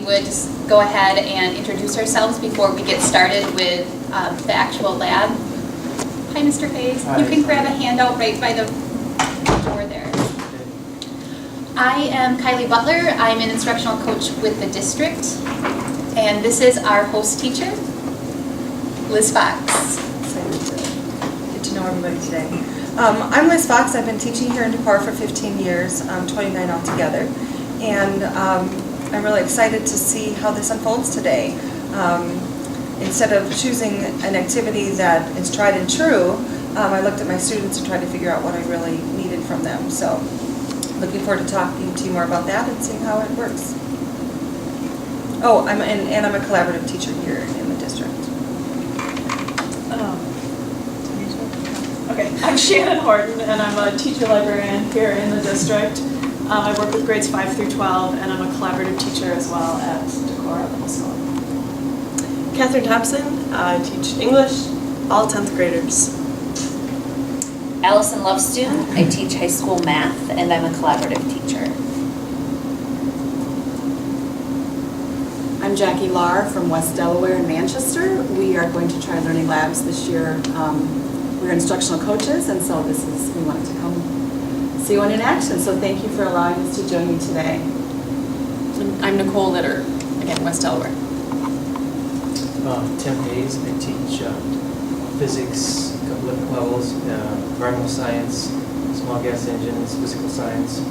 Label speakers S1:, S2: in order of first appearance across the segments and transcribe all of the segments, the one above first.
S1: would just go ahead and introduce ourselves before we get started with the actual lab. Hi, Mr. Hayes.
S2: Hi.
S1: You can grab a handout right by the door there. I am Kylie Butler. I'm an instructional coach with the district. And this is our host teacher, Liz Fox.
S3: Get to know everybody today. I'm Liz Fox. I've been teaching here in DeQuara for 15 years, 29 altogether. And I'm really excited to see how this unfolds today. Instead of choosing an activity that is tried and true, I looked at my students and tried to figure out what I really needed from them. So looking forward to talking to you more about that and seeing how it works. Oh, I'm a collaborative teacher here in the district.
S4: Okay, I'm Shannon Horton, and I'm a teacher librarian here in the district. I work with grades 5 through 12, and I'm a collaborative teacher as well at DeQuara Middle School.
S5: Catherine Thompson. I teach English, all 10th graders.
S6: Allison Lovestone. I teach high school math, and I'm a collaborative teacher.
S7: I'm Jackie Lahr from West Delaware and Manchester. We are going to try Learning Labs this year. We're instructional coaches, and so we wanted to come see one in action. So thank you for allowing us to join you today.
S8: I'm Nicole Litter, again, West Delaware.
S2: Tim Hayes. I teach physics, a couple of levels, environmental science, small gas engines, physical science.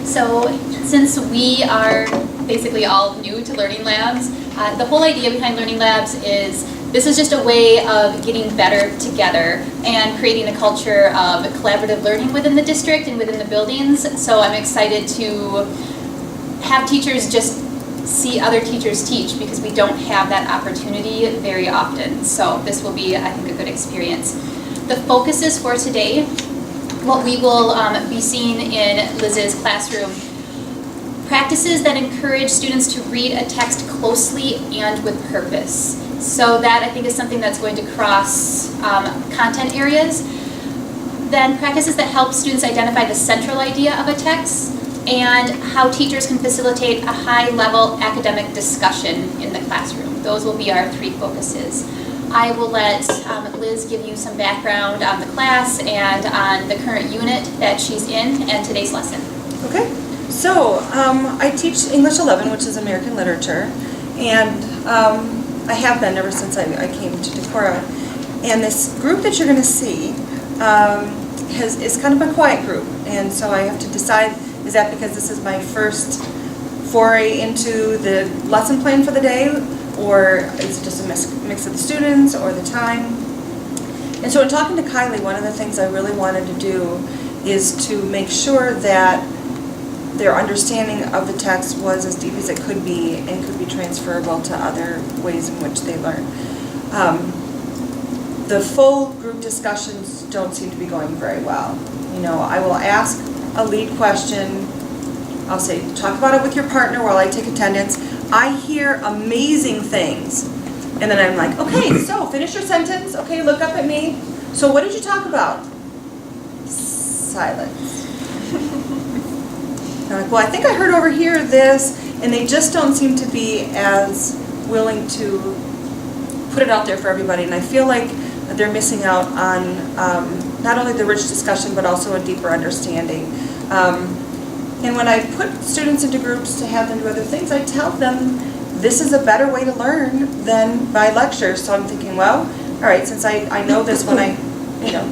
S1: So since we are basically all new to Learning Labs, the whole idea behind Learning Labs is this is just a way of getting better together and creating a culture of collaborative learning within the district and within the buildings. So I'm excited to have teachers just see other teachers teach because we don't have that opportunity very often. So this will be, I think, a good experience. The focuses for today, what we will be seeing in Liz's classroom, practices that encourage students to read a text closely and with purpose. So that, I think, is something that's going to cross content areas. Then practices that help students identify the central idea of a text and how teachers can facilitate a high-level academic discussion in the classroom. Those will be our three focuses. I will let Liz give you some background on the class and on the current unit that she's in and today's lesson.
S3: Okay, so I teach English 11, which is American literature, and I have been ever since I came to DeQuara. And this group that you're going to see is kind of a quiet group, and so I have to decide, is that because this is my first foray into the lesson plan for the day, or is it just a mix of the students or the time? And so in talking to Kylie, one of the things I really wanted to do is to make sure that their understanding of the text was as deep as it could be and could be transferable to other ways in which they learn. The full group discussions don't seem to be going very well. You know, I will ask a lead question. I'll say, talk about it with your partner while I take attendance. I hear amazing things. And then I'm like, okay, so finish your sentence. Okay, look up at me. So what did you talk about? Silence. I'm like, well, I think I heard over here this, and they just don't seem to be as willing to put it out there for everybody. And I feel like they're missing out on not only the rich discussion, but also a deeper understanding. And when I put students into groups to have them do other things, I tell them this is a better way to learn than by lecture. So I'm thinking, well, all right, since I know this when I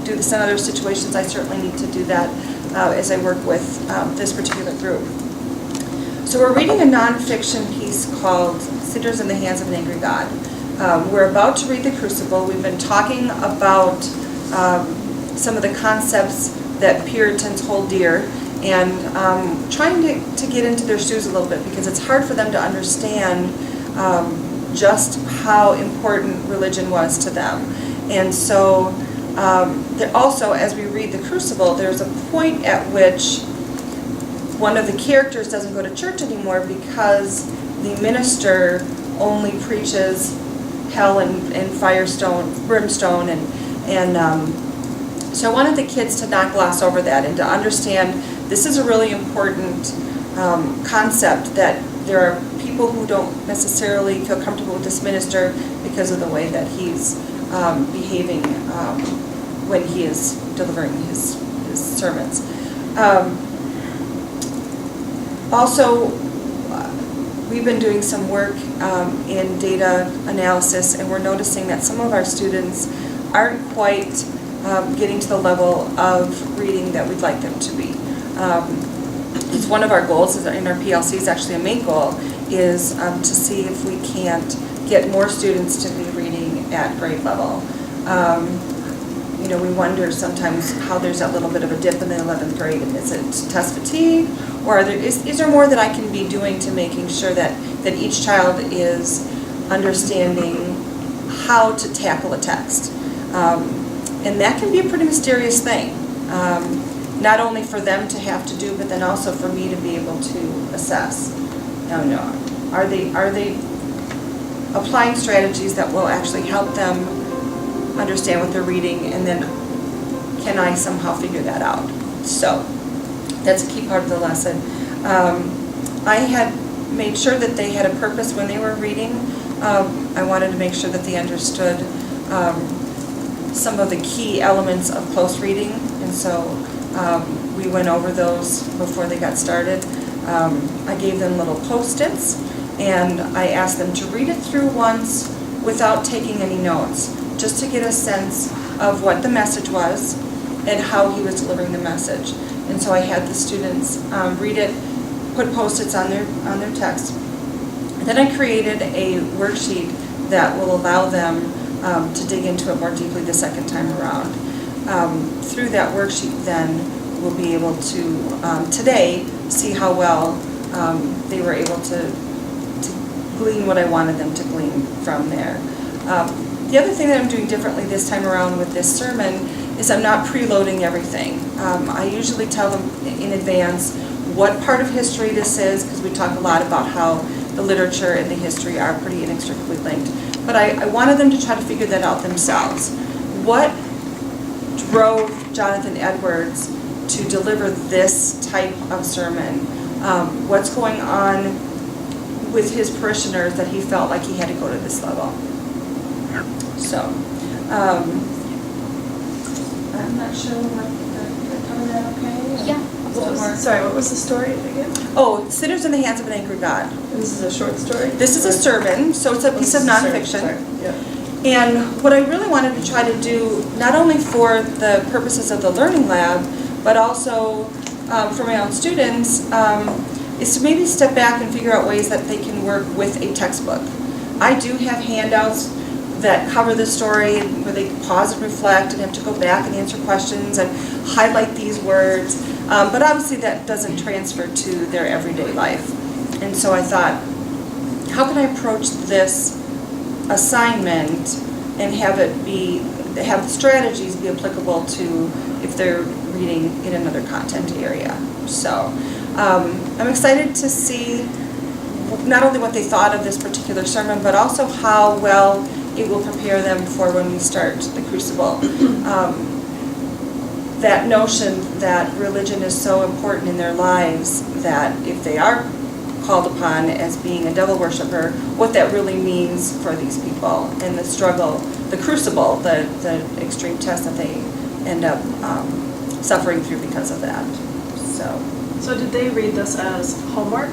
S3: do this in other situations, I certainly need to do that as I work with this particular group. So we're reading a nonfiction piece called Sinners in the Hands of an Angry God. We're about to read The Crucible. We've been talking about some of the concepts that Puritans hold dear, and trying to get into their shoes a little bit, because it's hard for them to understand just how important religion was to them. And so also, as we read The Crucible, there's a point at which one of the characters doesn't go to church anymore because the minister only preaches hell and brimstone, and so I wanted the kids to not gloss over that and to understand this is a really important concept, that there are people who don't necessarily feel comfortable with this minister because of the way that he's behaving when he is delivering his sermons. Also, we've been doing some work in data analysis, and we're noticing that some of our students aren't quite getting to the level of reading that we'd like them to be. It's one of our goals in our PLCs, actually a main goal, is to see if we can't get more students to be reading at grade level. You know, we wonder sometimes how there's that little bit of a dip in the 11th grade. Is it test fatigue, or is there more that I can be doing to making sure that each child is understanding how to tackle a text? And that can be a pretty mysterious thing, not only for them to have to do, but then also for me to be able to assess. Are they applying strategies that will actually help them understand what they're reading, and then can I somehow figure that out? So that's a key part of the lesson. I had made sure that they had a purpose when they were reading. I wanted to make sure that they understood some of the key elements of close reading, and so we went over those before they got started. I gave them little Post-its, and I asked them to read it through once without taking any notes, just to get a sense of what the message was and how he was delivering the message. And so I had the students read it, put Post-its on their text. And then I created a worksheet that will allow them to dig into it more deeply the second time around. Through that worksheet then, we'll be able to, today, see how well they were able to glean what I wanted them to glean from there. The other thing that I'm doing differently this time around with this sermon is I'm not preloading everything. I usually tell them in advance what part of history this is, because we talk a lot about how the literature and the history are pretty inextricably linked. But I wanted them to try to figure that out themselves. What drove Jonathan Edwards to deliver this type of sermon? What's going on with his parishioners that he felt like he had to go to this level? So, I'm not sure what, did I cover that okay?
S1: Yeah.
S5: What was the story again?
S3: Oh, Sinners in the Hands of an Angry God.
S5: This is a short story?
S3: This is a sermon, so it's a piece of nonfiction. And what I really wanted to try to do, not only for the purposes of the Learning Lab, but also for my own students, is to maybe step back and figure out ways that they can work with a textbook. I do have handouts that cover the story, where they pause and reflect and have to go back and answer questions and highlight these words. But obviously that doesn't transfer to their everyday life. And so I thought, how can I approach this assignment and have the strategies be applicable to if they're reading in another content area. So I'm excited to see not only what they thought of this particular sermon, but also how well it will prepare them for when we start the Crucible. That notion that religion is so important in their lives that if they are called upon as being a devil worshiper, what that really means for these people and the struggle, the crucible, the extreme test that they end up suffering through because of that.
S4: So did they read this as homework?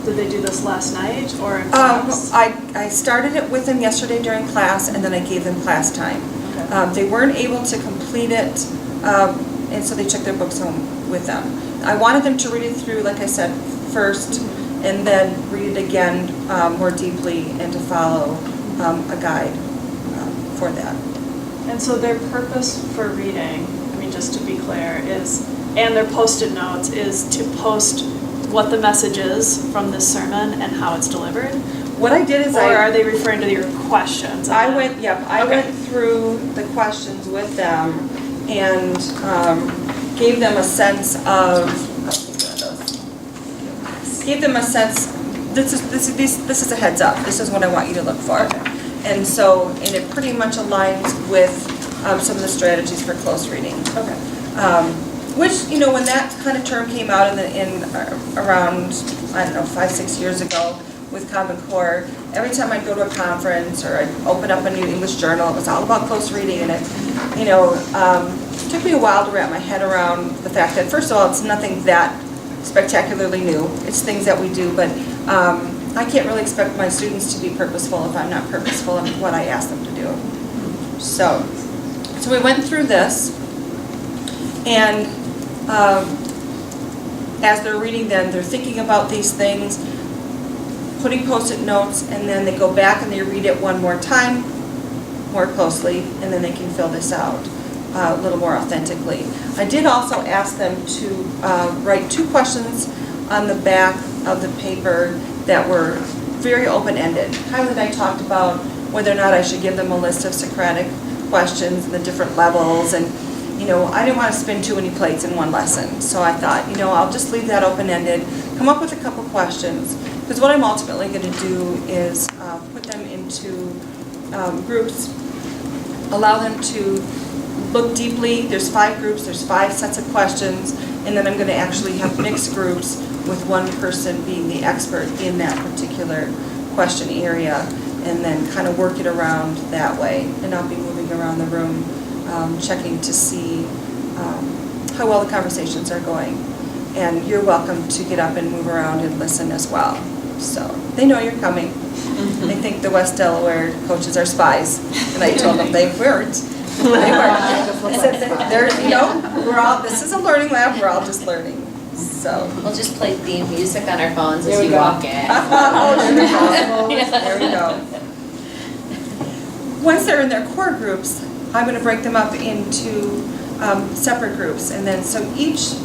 S4: Did they do this last night or in class?
S3: I started it with them yesterday during class, and then I gave them class time.
S4: Okay.
S3: They weren't able to complete it, and so they took their books home with them. I wanted them to read it through, like I said, first, and then read it again more deeply and to follow a guide for that.
S4: And so their purpose for reading, I mean, just to be clear, is, and their Post-it notes, is to post what the message is from this sermon and how it's delivered?
S3: What I did is
S4: Or are they referring to your questions?
S3: I went through the questions with them and gave them a sense of, this is a heads up, this is what I want you to look for.
S4: Okay.
S3: And so, and it pretty much aligns with some of the strategies for close reading.
S4: Okay.
S3: Which, you know, when that kind of term came out around, I don't know, 5-6 years ago with Common Core, every time I'd go to a conference or I'd open up a new English journal, it was all about close reading, and it, you know, took me a while to wrap my head around the fact that, first of all, it's nothing that spectacularly new. It's things that we do, but I can't really expect my students to be purposeful if I'm not purposeful in what I ask them to do. So we went through this, and as they're reading them, they're thinking about these things, putting Post-it notes, and then they go back and they read it one more time, more closely, and then they can fill this out a little more authentically. I did also ask them to write 2 questions on the back of the paper that were very open-ended. Kylie and I talked about whether or not I should give them a list of Socratic questions and the different levels, and you know, I didn't want to spin too many plates in one lesson, so I thought, you know, I'll just leave that open-ended, come up with a couple questions, because what I'm ultimately going to do is put them into groups, allow them to look deeply. There's 5 groups, there's 5 sets of questions, and then I'm going to actually have mixed groups with one person being the expert in that particular question area, and then kind of work it around that way. And I'll be moving around the room, checking to see how well the conversations are going. And you're welcome to get up and move around and listen as well. So they know you're coming. They think the West Delaware coaches are spies, and I told them they weren't. They weren't. I said, they're, you know, this is a learning lab, we're all just learning. So.
S6: We'll just play theme music on our phones
S3: There
S6: as
S3: we
S6: you
S3: go.
S6: walk in.
S3: Oh, there we go. Once they're in their core groups, I'm going to break them up into separate groups, and then so each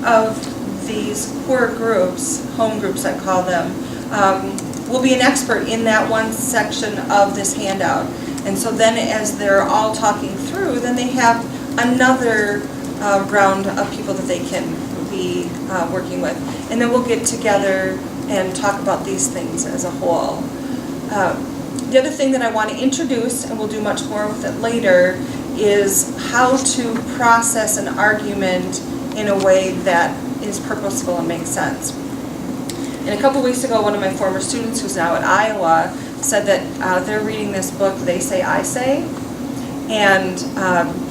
S3: of these core groups, home groups I call them, will be an expert in that one section of this handout. And so then as they're all talking through, then they have another round of people that they can be working with. And then we'll get together and talk about these things as a whole. The other thing that I want to introduce, and we'll do much more with it later, is how to process an argument in a way that is purposeful and makes sense. And a couple weeks ago, one of my former students who's now at Iowa said that they're reading this book, They Say, I Say. And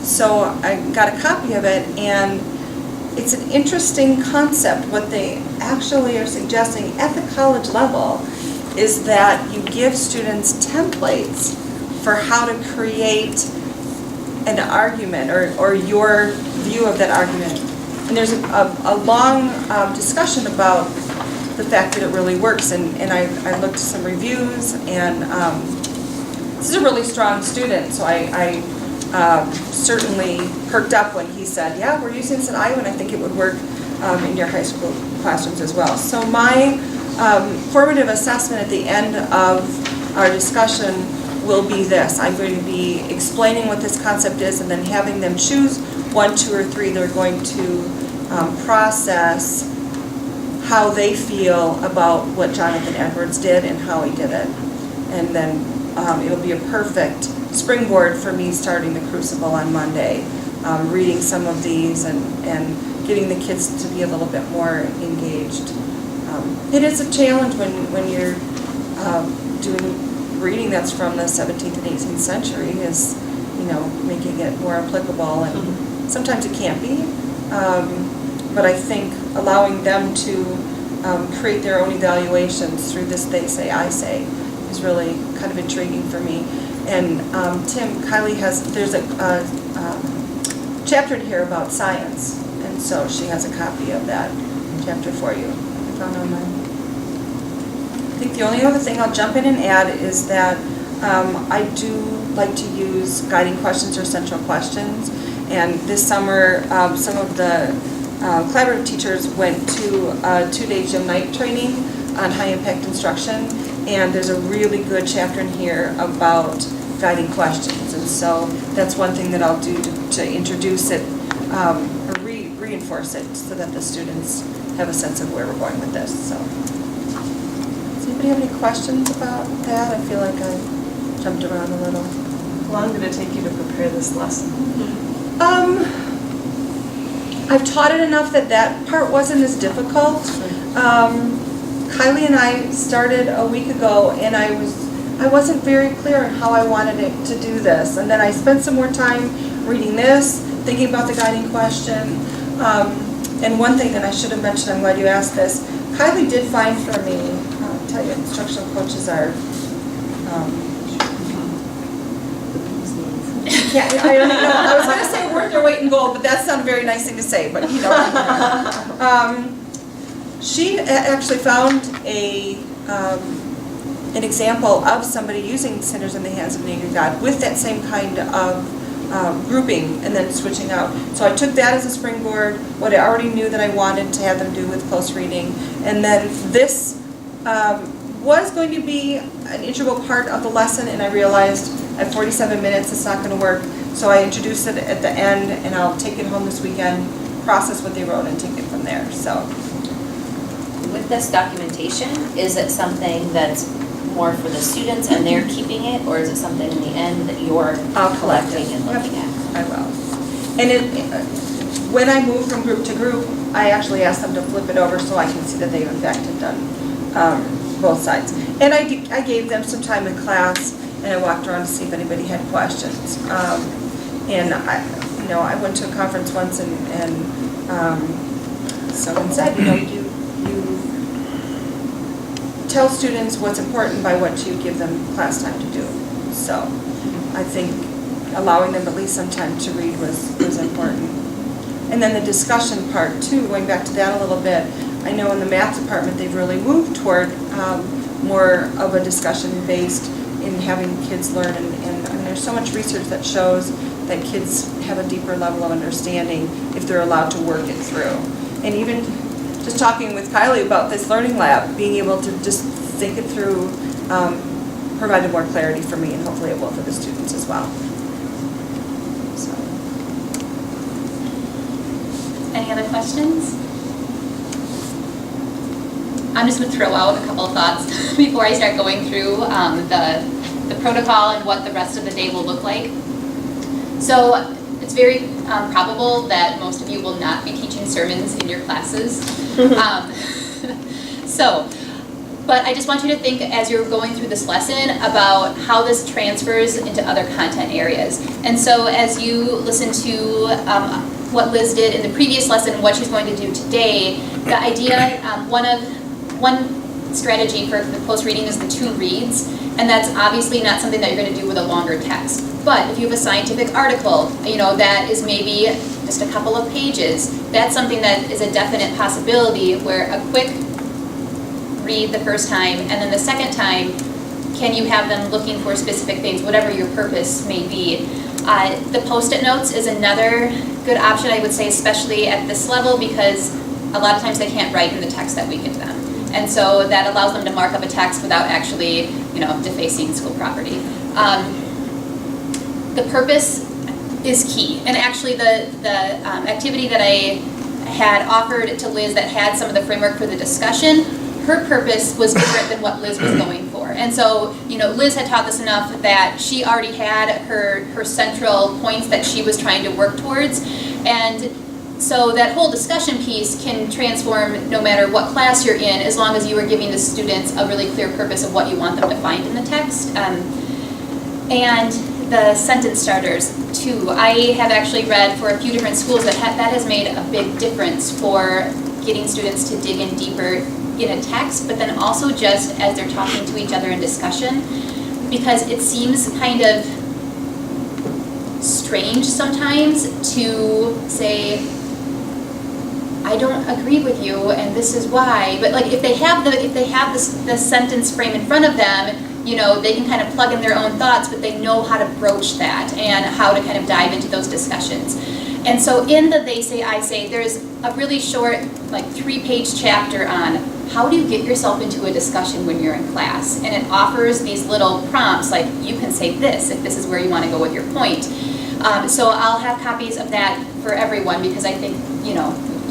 S3: so I got a copy of it, and it's an interesting concept. What they actually are suggesting at the college level is that you give students templates for how to create an argument or your view of that argument. And there's a long discussion about the fact that it really works. And I looked at some reviews, and this is a really strong student, so I certainly perked up when he said, yeah, we're using this in Iowa, and I think it would work in your high school classrooms as well. So my formative assessment at the end of our discussion will be this. I'm going to be explaining what this concept is, and then having them choose 1, 2, or 3 they're going to process how they feel about what Jonathan Edwards did and how he did it. And then it'll be a perfect springboard for me starting the Crucible on Monday, reading some of these and getting the kids to be a little bit more engaged. It is a challenge when you're doing reading that's from the 17th and 18th century, is, you know, making it more applicable, and sometimes it can't be. But I think allowing them to create their own evaluations through this They Say, I Say is really kind of intriguing for me. And Kylie there's a chapter in here about science, and so she has a copy of that chapter for you. I found online. I think the only other thing I'll jump in and add is that I do like to use guiding questions or central questions. And this summer, some of the collaborative teachers went to a 2-day gym night training on high-impact instruction, and there's a really good chapter in here about guiding questions. And so that's one thing that I'll do to introduce it or reinforce it so that the students have a sense of where we're going with this. So, does anybody have any questions about that? I feel like I jumped around a little.
S5: How long did it take you to prepare this lesson?
S3: I've taught it enough that that part wasn't as difficult. Kylie and I started a week ago, and I wasn't very clear on how I wanted it to do this. And then I spent some more time reading this, thinking about the guiding question. And one thing that I should have mentioned, I'm glad you asked this, Kylie did find for me, I'll tell you, instructional coaches are, yeah, I don't even know, I was gonna say worth their weight in gold, but that's not a very nice thing to say, but you know. She actually found an example of somebody using Sinners in the Hands of an Angry God with that same kind of grouping and then switching out. So I took that as a springboard, what I already knew that I wanted to have them do with close reading, and then this was going to be an integral part of the lesson, and I realized at 47 minutes it's not going to work, so I introduced it at the end, and I'll take it home this weekend, process what they wrote, and take it from there. So,
S6: With this documentation, is it something that's more for the students and they're keeping it, or is it something in the end that you're collecting and looking at?
S3: I will. And when I move from group to group, I actually ask them to flip it over so I can see that they in fact have done both sides. And I gave them some time in class, and I walked around to see if anybody had questions. And I went to a conference once, and someone said, you tell students what's important by what you give them class time to do. So I think allowing them at least some time to read was important. And then the discussion part too, going back to that a little bit, I know in the math department they've really moved toward more of a discussion based in having kids learn, and there's so much research that shows that kids have a deeper level of understanding if they're allowed to work it through. And even just talking with Kylie about this learning lab, being able to just think it through provided more clarity for me, and hopefully it will for the students as well. So.
S1: Any other questions? I'm just going to throw out a couple of thoughts before I start going through the protocol and what the rest of the day will look like. So it's very probable that most of you will not be teaching sermons in your classes. But I just want you to think as you're going through this lesson about how this transfers into other content areas. And so as you listen to what Liz did in the previous lesson, what she's going to do today, the idea, one strategy for the close reading is the 2 reads, and that's obviously not something that you're going to do with a longer text. But if you have a scientific article, that is maybe just a couple of pages, that's something that is a definite possibility where a quick read the first time, and then the second time, can you have them looking for specific things, whatever your purpose may be. The post-it notes is another good option, I would say, especially at this level, because a lot of times they can't write in the text that we give them. And so that allows them to mark up a text without actually, defacing school property. The purpose is key. And actually the activity that I had offered to Liz that had some of the framework for the discussion, her purpose was different than what Liz was going for. And so, Liz had taught this enough that she already had her central points that she was trying to work towards. And so that whole discussion piece can transform no matter what class you're in, as long as you are giving the students a really clear purpose of what you want them to find in the text. And the sentence starters too. I have actually read for a few different schools that has made a big difference for getting students to dig in deeper in a text, but then also just as they're talking to each other in discussion, because it seems kind of strange sometimes to say, I don't agree with you, and this is why. But like if they have the sentence frame in front of them, they can kind of plug in their own thoughts, but they know how to broach that and how to kind of dive into those discussions. And so in the They Say, I Say, there's a really short, like 3-page chapter on how do you get yourself into a discussion when you're in class. And it offers these little prompts, like you can say this if this is where you want to go with your point. So I'll have copies of that for everyone, because I think,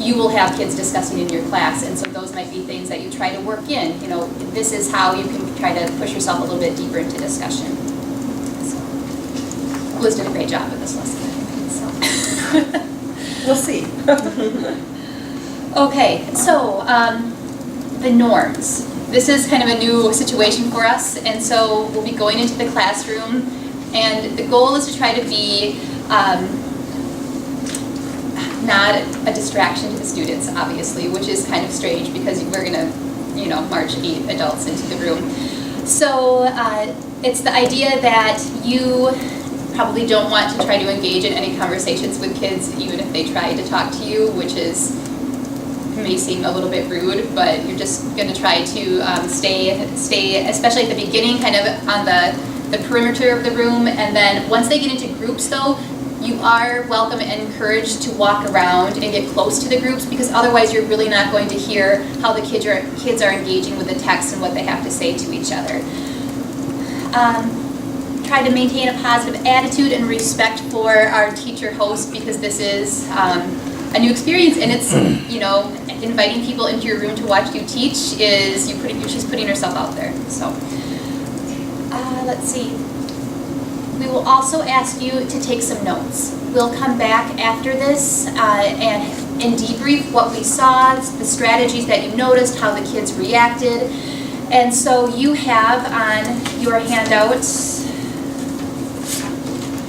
S1: you will have kids discussing in your class, and so those might be things that you try to work in. This is how you can try to push yourself a little bit deeper into discussion. So Liz did a great job with this lesson, I think. So.
S3: we'll see.
S1: Okay, so the norms. This is kind of a new situation for us, and so we'll be going into the classroom, and the goal is to try to be not a distraction to the students, obviously, which is kind of strange because we're going to, march 8 adults into the room. So it's the idea that you probably don't want to try to engage in any conversations with kids, even if they try to talk to you, which may seem a little bit rude, but you're just going to try to stay, especially at the beginning, kind of on the perimeter of the room, and then once they get into groups, though, you are welcome and encouraged to walk around and get close to the groups, because otherwise you're really not going to hear how the kids are engaging with the text and what they have to say to each other. Try to maintain a positive attitude and respect for our teacher host, because this is a new experience, and it's, inviting people into your room to watch you teach she's putting herself out there. So, let's see. We will also ask you to take some notes. We'll come back after this and debrief what we saw, the strategies that you noticed, how the kids reacted. And so you have on your handouts,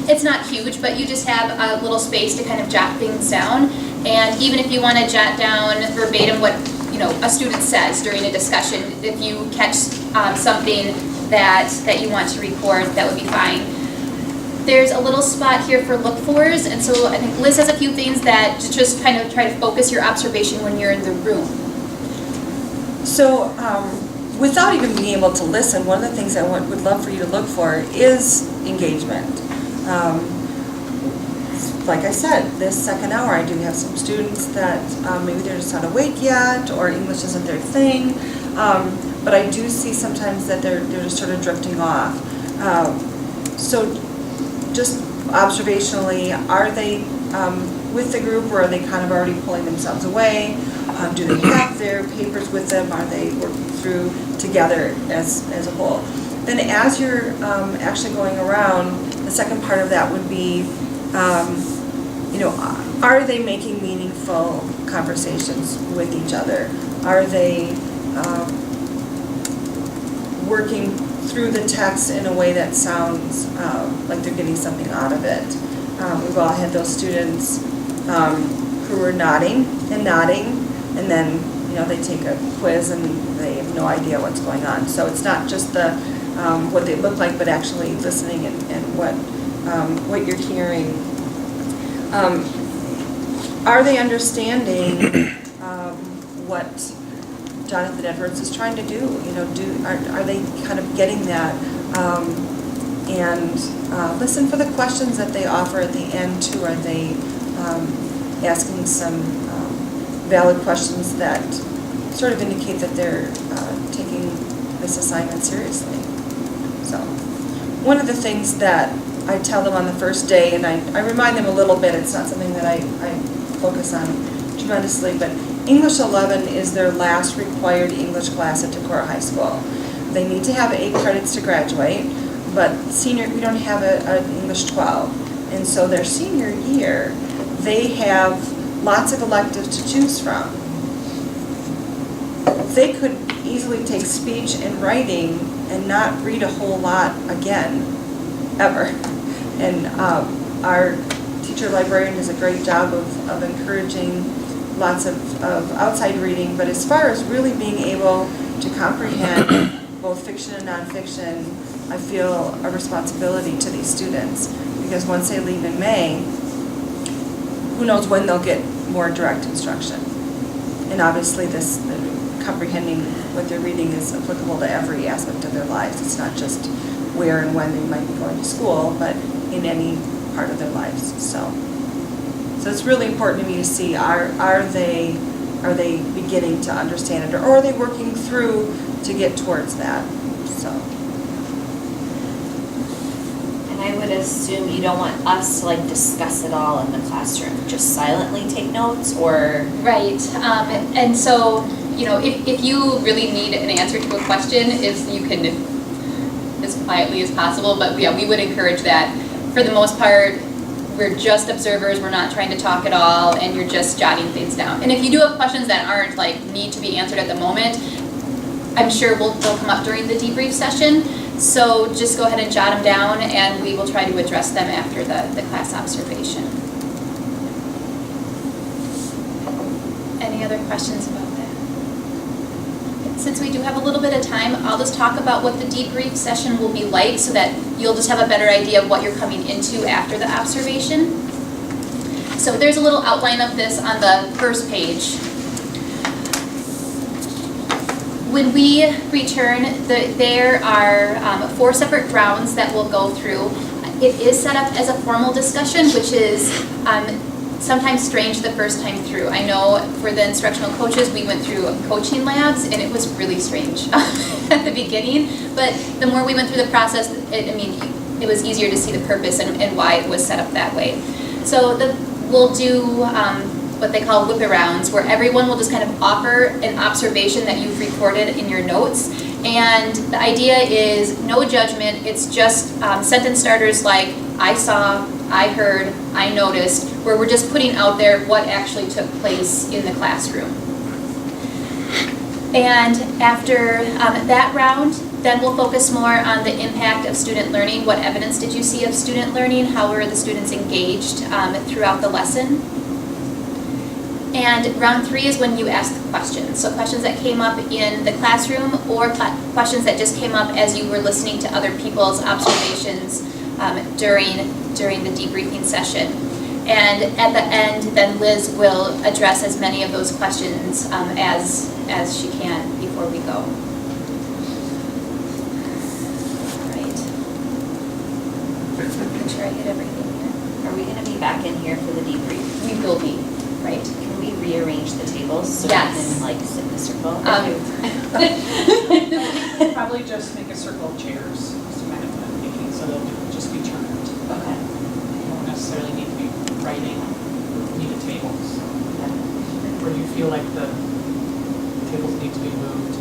S1: it's not huge, but you just have a little space to kind of jot things down. And even if you want to jot down verbatim what a student says during a discussion, if you catch something that you want to record, that would be fine. There's a little spot here for look-fors, and so I think Liz has a few things that just kind of try to focus your observation when you're in the room.
S3: So without even being able to listen, one of the things I would love for you to look for is engagement. Like I said, this second hour I do have some students that maybe they're just not awake yet, or English isn't their thing, but I do see sometimes that they're just sort of drifting off. So just observationally, are they with the group, or are they kind of already pulling themselves away? Do they have their papers with them? Are they working through together as a whole? Then as you're actually going around, the second part of that would be, are they making meaningful conversations with each other? Are they working through the text in a way that sounds like they're getting something out of it? We've all had those students who are nodding, and then they take a quiz and they have no idea what's going on. So it's not just the what they look like, but actually listening and what you're hearing. Are they understanding what Jonathan Edwards is trying to do? Are they kind of getting that? And listen for the questions that they offer at the end too. Are they asking some valid questions that sort of indicate that they're taking this assignment seriously? So one of the things that I tell them on the first day, and I remind them a little bit, it's not something that I focus on tremendously, but English 11 is their last required English class at Decorah High School. They need to have 8 credits to graduate, but we don't have an English 12. And so their senior year, they have lots of electives to choose from. They could easily take speech and writing and not read a whole lot again, ever. And our teacher librarian does a great job of encouraging lots of outside reading, but as far as really being able to comprehend both fiction and nonfiction, I feel a responsibility to these students, because once they leave in May, who knows when they'll get more direct instruction. And obviously comprehending what they're reading is applicable to every aspect of their lives. It's not just where and when they might be going to school, but in any part of their lives. So it's really important to me to see, are they beginning to understand it, or are they working through to get towards that? So.
S6: And I would assume you don't want us to discuss it all in the classroom, just silently take notes, or?
S1: Right, and so, if you really need an answer to a question, you can, as quietly as possible, but yeah, we would encourage that. For the most part, we're just observers, we're not trying to talk at all, and you're just jotting things down. And if you do have questions that aren't like need to be answered at the moment, I'm sure they'll come up during the debrief session. So just go ahead and jot them down, and we will try to address them after the class observation. Any other questions about that? Since we do have a little bit of time, I'll just talk about what the debrief session will be like so that you'll just have a better idea of what you're coming into after the observation. So there's a little outline of this on the first page. When we return, there are 4 separate rounds that we'll go through. It is set up as a formal discussion, which is sometimes strange the first time through. I know for the instructional coaches, we went through coaching labs, and it was really strange at the beginning. But the more we went through the process, it was easier to see the purpose and why it was set up that way. So we'll do what they call whip-arounds, where everyone will just kind of offer an observation that you've recorded in your notes. And the idea is no judgment. It's just sentence starters like, I saw, I heard, I noticed, where we're just putting out there what actually took place in the classroom. And after that round, then we'll focus more on the impact of student learning. What evidence did you see of student learning? How were the students engaged throughout the lesson? And round 3 is when you ask questions. So questions that came up in the classroom or questions that just came up as you were listening to other people's observations during the debriefing session. And at the end, then Liz will address as many of those questions as she can before we go. All right. Make sure I hit everything here.
S6: Are we going to be back in here for the debrief?
S1: We will be, right.
S6: Can we rearrange the tables so
S1: Yes.
S6: we can like sit in a circle?
S9: Probably just make a circle of chairs, is kind of what I'm thinking, so they'll just be turned.
S6: Okay.
S9: You don't necessarily need to be writing, need a table. Or do you feel like the tables need to be moved?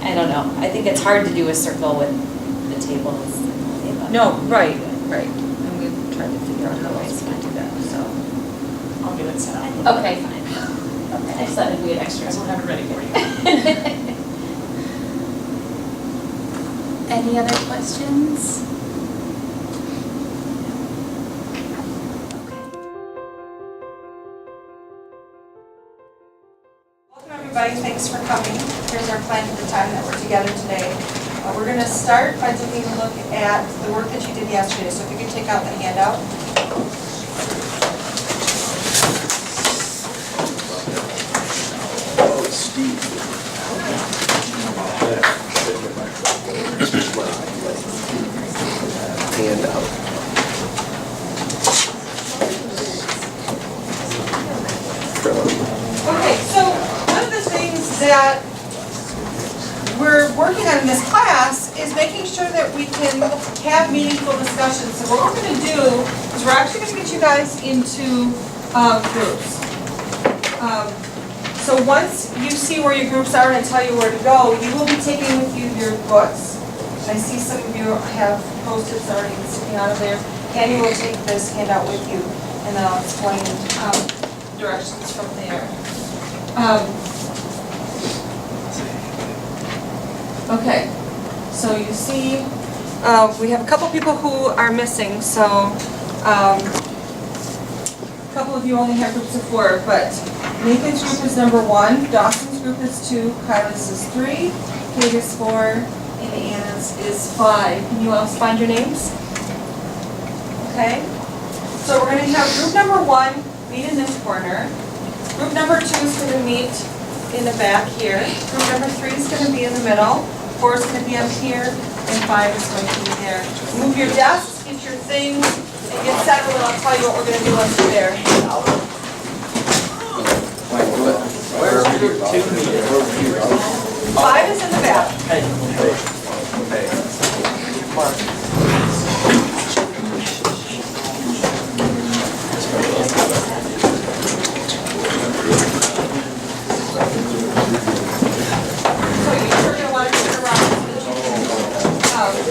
S6: I don't know. I think it's hard to do a circle with the tables.
S3: No, right. And we tried to figure out how else to do that, so.
S9: I'll get it set up.
S1: Okay.
S6: Fine.
S1: Okay.
S6: I just thought if we had extras.
S9: We'll have it ready for you.
S1: Any other questions?
S3: Welcome everybody, thanks for coming. Here's our plan for the time that we're together today. We're going to start by taking a look at the work that you did yesterday. So if you could take out the handout. Okay, so one of the things that we're working on in this class is making sure that we can have meaningful discussions. So what we're going to do is we're actually going to get you guys into groups. So once you see where your groups are and I tell you where to go, you will be taking with you your books. I see some of you have Post-its already sticking out of there. Candy will take this handout with you and then I'll explain directions from there. Okay, so you see, we have a couple people who are missing, so a couple of you only have groups of 4, but Nathan's group is number 1, Dawson's group is 2, Kyla's is 3, Kate is 4, and Anna's is 5. Can you all find your names? Okay, so we're going to have group number 1 meet in this corner. Group number 2 is going to meet in the back here. Group number 3 is going to be in the middle. 4 is going to be up here, and 5 is going to be there. Move your desks, get your things, and get settled, and I'll tell you what we're going to do once you're there. 5 is in the back. So you're going to want to turn around.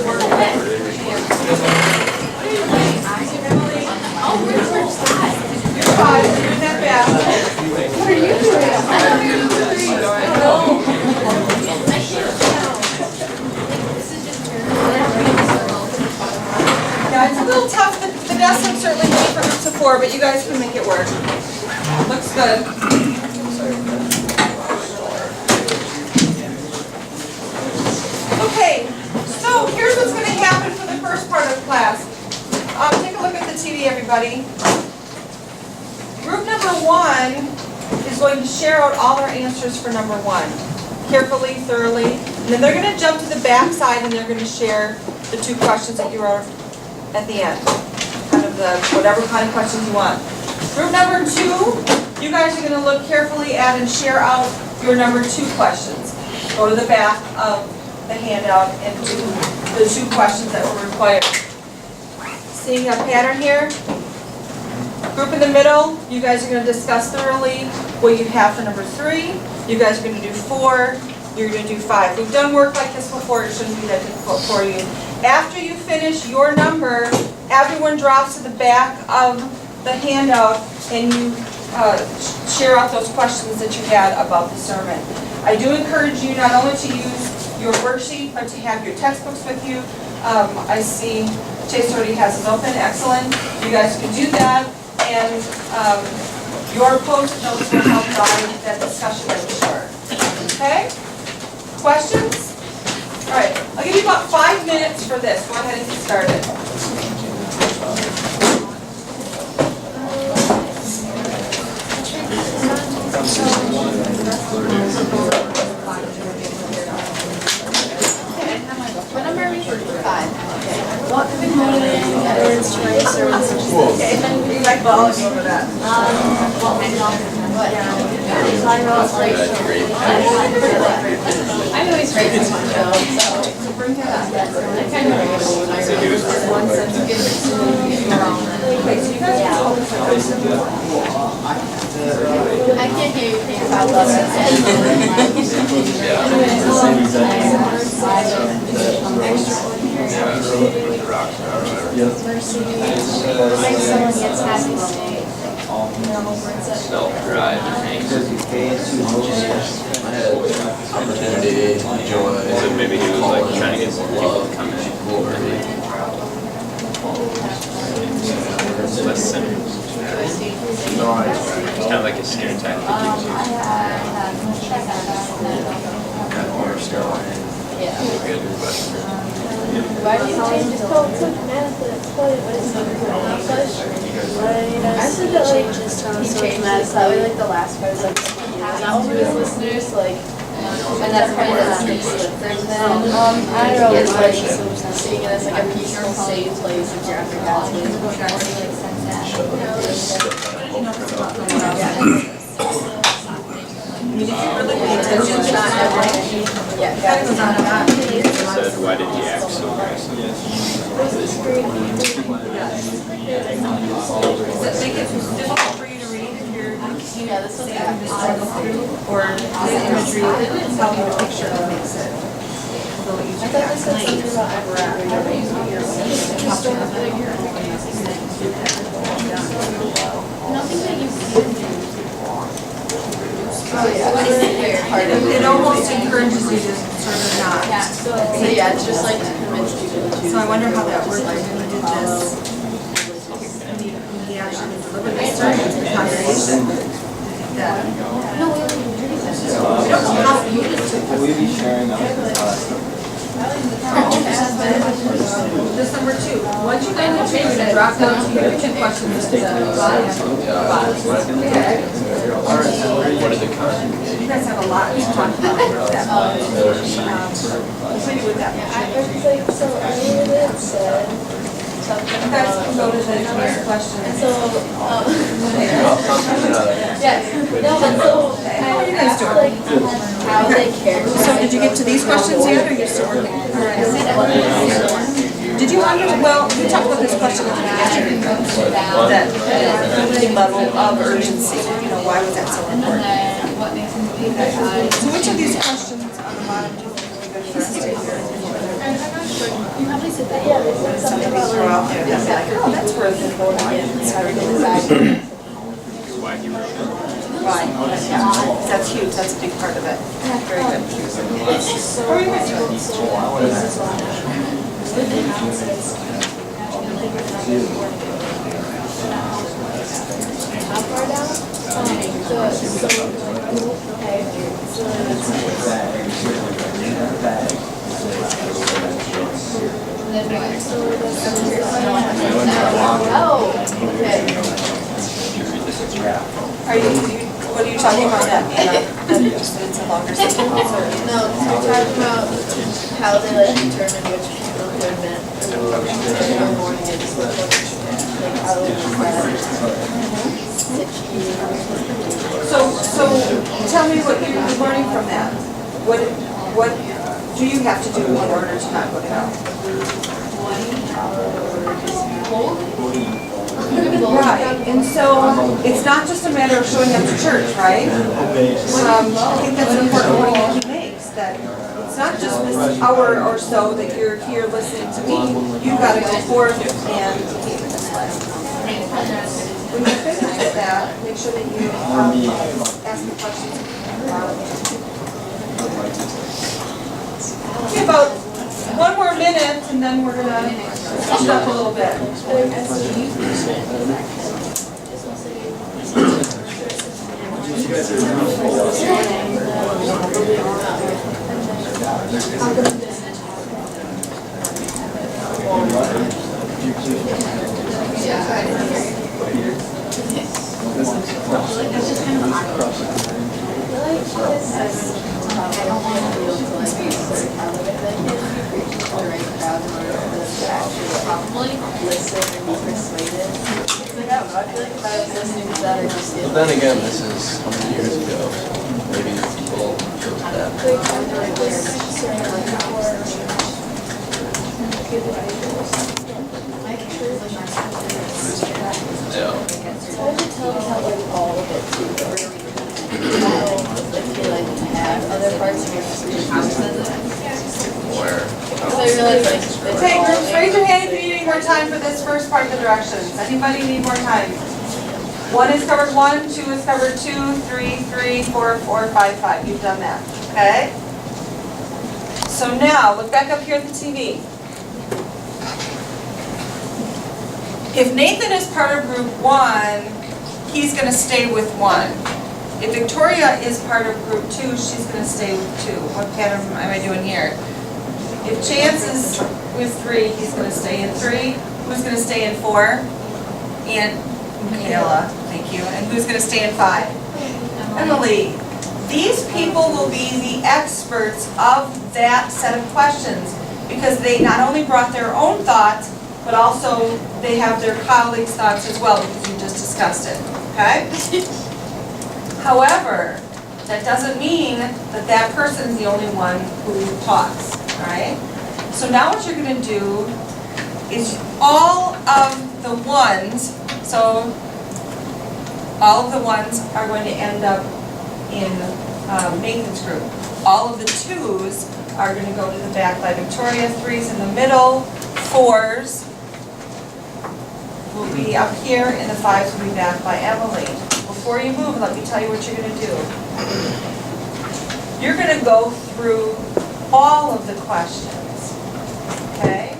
S3: Work. 4, but you guys can make it work. Looks good. Okay, so here's what's going to happen for the first part of class. Take a look at the TV, everybody. Group number 1 is going to share out all their answers for number 1, carefully, thoroughly, and then they're going to jump to the back side and they're going to share the 2 questions that you wrote at the end, kind of the whatever kind of questions you want. Group number 2, you guys are going to look carefully at and share out your number 2 questions. Go to the back of the handout and do the 2 questions that were required. Seeing a pattern here? Group in the middle, you guys are going to discuss thoroughly what you have for number 3. You guys are going to do 4. You're going to do 5. We've done work like this before. It shouldn't be that difficult for you. After you finish your number, everyone drops to the back of the handout and you share out those questions that you had about the sermon. I do encourage you not only to use your worksheet, but to have your textbooks with you. I see Chase already has his open. Excellent. You guys can do that. And your post notes will help guide that discussion that was short. Okay? Questions? All right. I'll give you about 5 minutes for this. Go ahead and get started.
S6: What number are we? 5. Okay. What component evidence to write sermons? Okay.
S3: You like balls over that?
S6: I always write this one though, so bring that up. I kind of one sense of
S3: Okay, so you guys can hold this
S6: I can't hear you think about Mercy. Like someone gets happy state.
S10: Self-drive, opportunity, joy. So maybe he was like trying to get more people to come in. Less center. It's kind of like a scare tactic.
S6: Why do you change it? I said that like he changed it probably like the last part is like out to his listeners like and that's kind of the I don't know it's like seeing it as like a peaceful safe place if you're after God's
S10: Said, why did he act so aggressive?
S3: Does it make it difficult for you to read if you're
S6: yeah, this one's
S3: saving this struggle through? Or the imagery help you to picture what makes it a little easier to explain?
S6: nothing that you can do.
S3: It almost encourages you to sort of not.
S6: So yeah, it's just like to convince people to.
S3: So I wonder how that worked when we did this. He actually delivered this sermon to the congregation. That. We don't know how to use it.
S10: Will we be sharing that with
S3: This number 2. Once you guys have changed it, drop down to your 2 questions.
S10: What is the content?
S3: You guys have a lot to talk about. Continue with that. You guys can go to the next question. How are you guys doing?
S6: How they care.
S3: So did you get to these questions yet, or you're still working? Did you wonder, well, we talked about this question at the beginning, that level of urgency, you know, why was that so important?
S6: What makes them feel that
S3: So which of these questions on the bottom do you think would be good for us to hear?
S6: you probably said that, yeah, there's like something about
S3: Throw out there, and be like, oh, that's worth it.
S10: Why he wrote it?
S3: Right, yeah, that's huge, that's a big part of it. Very good. How are you guys doing?
S6: then next over this. Oh, okay.
S3: What are you talking about that, Anna? That it's a longer sentence or?
S6: No, we're talking about how they like determine which people who admit or morning is like how they
S3: So tell me what you're learning from that. What do you have to do in order to not go to hell? Right, and so it's not just a matter of showing up to church, right? I think that's an important point that he makes, that it's not just this hour or so that you're here listening to me. You've got to go forth and take the class. When you finish with that, make sure that you ask the questions. Okay, about one more minute and then we're going to switch it up a little bit.
S6: I don't want to feel to like be so talented that you preach to the right crowd in order for them to actually probably listen and be persuaded. It's like, I don't know, I feel like if I was listening to that, I'd just get.
S10: But then again, this is how many years ago? Maybe people took that. Yeah.
S6: It's hard to tell how like all of it too, but really, I feel like you have other parts of your speech.
S10: Where?
S6: So I realize like.
S3: Okay, groups, raise your hand if you need more time for this first part of the directions. Anybody need more time? 1 is covered 1, 2 is covered 2, 3, 3, 4, 4, 5, 5. You've done that, okay? So now, look back up here at the TV. If Nathan is part of group 1, he's going to stay with 1. If Victoria is part of group 2, she's going to stay with 2. What pattern am I doing here? If Chance is with 3, he's going to stay in 3. Who's going to stay in 4? And Michaela, thank you. And who's going to stay in 5? Emily. These people will be the experts of that set of questions because they not only brought their own thoughts, but also they have their colleagues' thoughts as well because we just discussed it, okay? However, that doesn't mean that that person is the only one who talks, all right? So now what you're going to do is all of the ones, so all of the ones are going to end up in Nathan's group. All of the 2s are going to go to the back by Victoria, 3s in the middle, 4s will be up here, and the 5s will be back by Emily. Before you move, let me tell you what you're going to do. You're going to go through all of the questions, okay?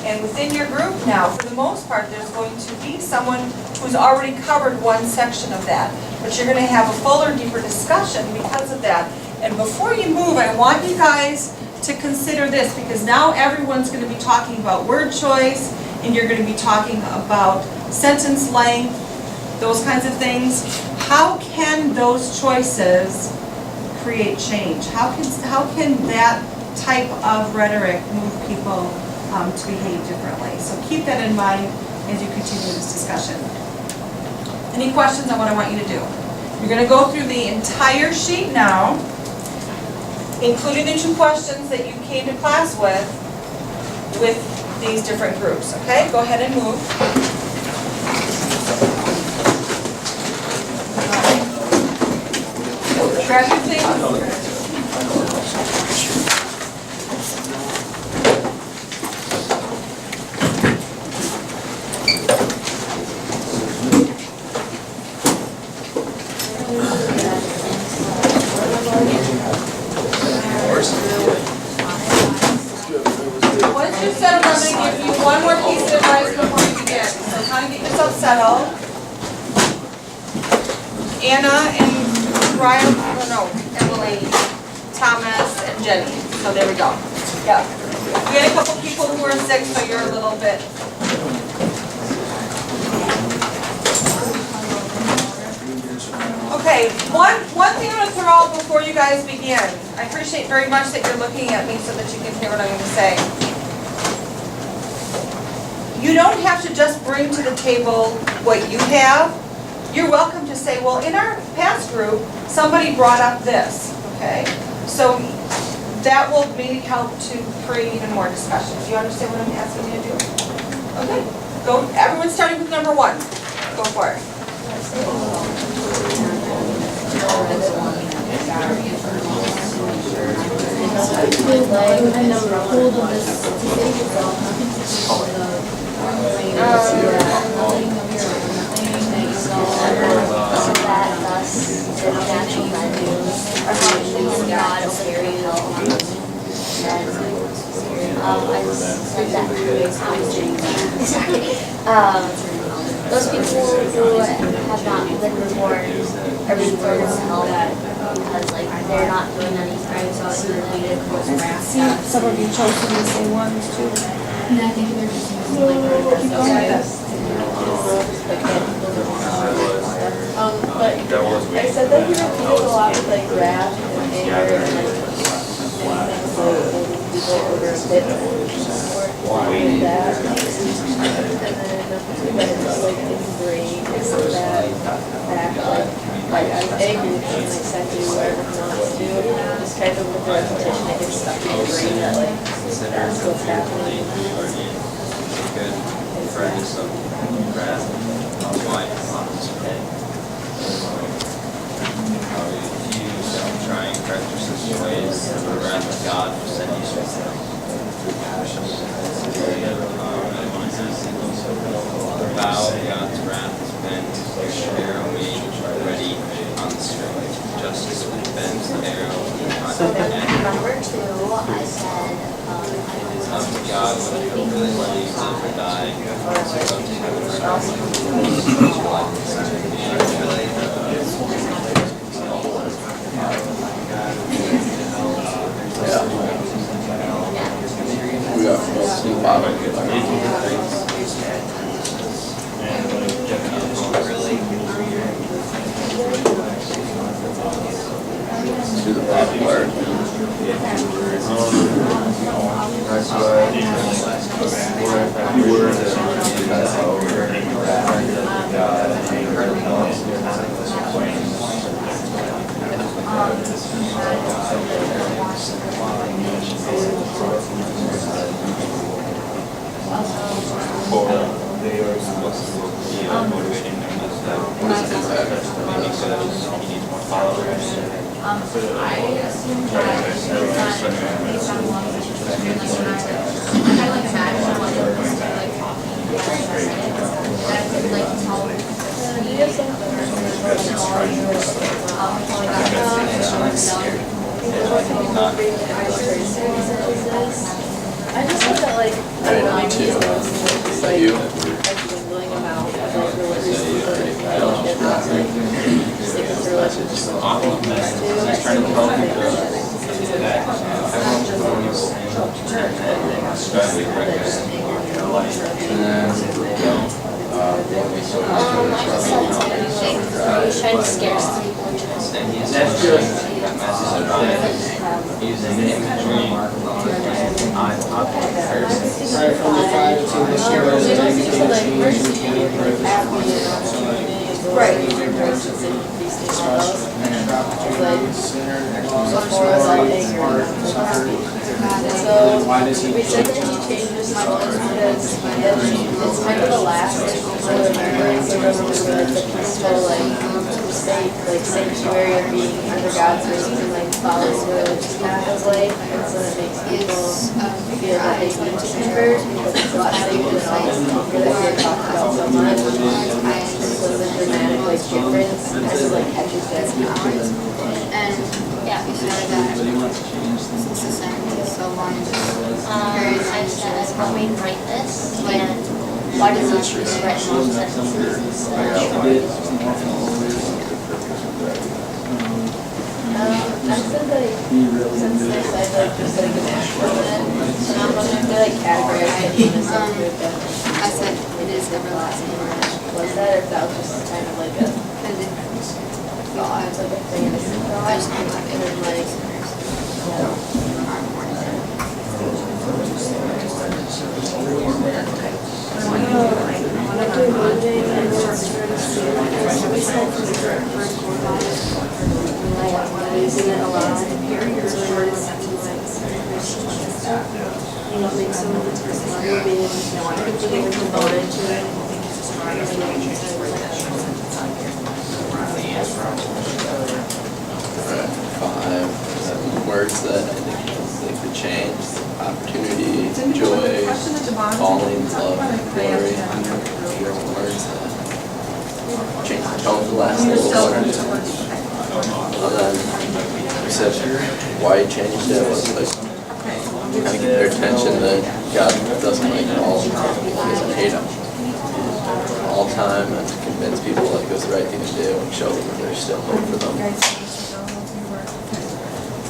S3: And within your group now, for the most part, there's going to be someone who's already covered one section of that. But you're going to have a fuller, deeper discussion because of that. And before you move, I want you guys to consider this because now everyone's going to be talking about word choice and you're going to be talking about sentence length, those kinds of things. How can those choices create change? How can that type of rhetoric move people to behave differently? So keep that in mind as you continue this discussion. Any questions on what I want you to do? You're going to go through the entire sheet now, including the 2 questions that you came to class with these different groups, okay? Go ahead and move. Grab your things. Once you're settled, I'm going to give you one more piece of advice before you begin. So kind of get yourself settled. Anna and Ryan, Emily, Thomas, and Jenny. So there we go. Yeah. We had a couple people who or 6, so you're a little bit. Okay, one thing I'm going to throw out before you guys begin. I appreciate very much that you're looking at me so that you can hear what I'm going to say. You don't have to just bring to the table what you have. You're welcome to say, well, in our past group, somebody brought up this, okay? So that will maybe help to create even more discussion. Do you understand what I'm asking you to do? Okay, go. Everyone's starting with number 1. Go for it.
S6: Those people who have not been reborn are being thrown into hell because like they're not doing any crimes, so it's related to wrath.
S3: Some of you chose some of the same ones too.
S6: And I think they're just using like but I said that he repeated a lot with like wrath and anger and like things like holding people over a bit and that. And then it's like ingrained in that fact like I'm angry and like exactly whatever he wants to do. Just kind of with the repetition it gets stuck in your brain that like that's what's happening.
S10: Good friends of wrath, wife, how we accuse and try and correct your situations, the wrath of God for sending you the vow of God's wrath has been your arrow made ready on the string. Justice will bend the arrow on the end.
S6: Number 2, I said
S10: It is up to God whether He will really let you live or die. So go to heaven or
S11: To the bottom part.
S10: motivating them is that maybe because he needs more followers.
S6: I assume that it's not based on one of the teachers, like when I like imagine what it was like talking and I could like tell I just think that like I don't know, maybe these notes just like dwindling amount of like really it's not like sticking through like just like
S10: He's trying to tell people that everyone's going to strive to correct this in your life.
S6: He's trying to scare us.
S10: And he's pushing that message about using imagery and eye-popping comparisons.
S2: Right from the 5 to the 0.
S3: Right.
S6: So we said that he changed his mind because it's kind of the last episode of America, so it was like the peaceful like sanctuary of being under God's grace and like follow his religious path of life, and so it makes people feel that they need to convert because it's a lot safer than all this culture that we talked about so much. So the dramatic like difference kind of like catches their attention. And yeah, we started that. So long. I said, help me write this, and why does he choose to write long sentences instead of short? I said like, since they said like just like an acronym, so now I'm wondering if they like categorize it in a subgroup that.
S12: I said it is everlasting.
S6: Was that or if that was just kind of like a thought, it's like a thing in a thought?
S12: I just came up and then like.
S6: Using it a lot.
S12: Make some of the being devoted to it.
S11: Alright, 5 words that I think could change: opportunity, joy, calling, love, glory. Words that change the tone of the last little word. And then you said why you changed it was like kind of get their attention that God doesn't like all, He doesn't hate them all the time, and to convince people like it was the right thing to do and show them that there's still hope for them.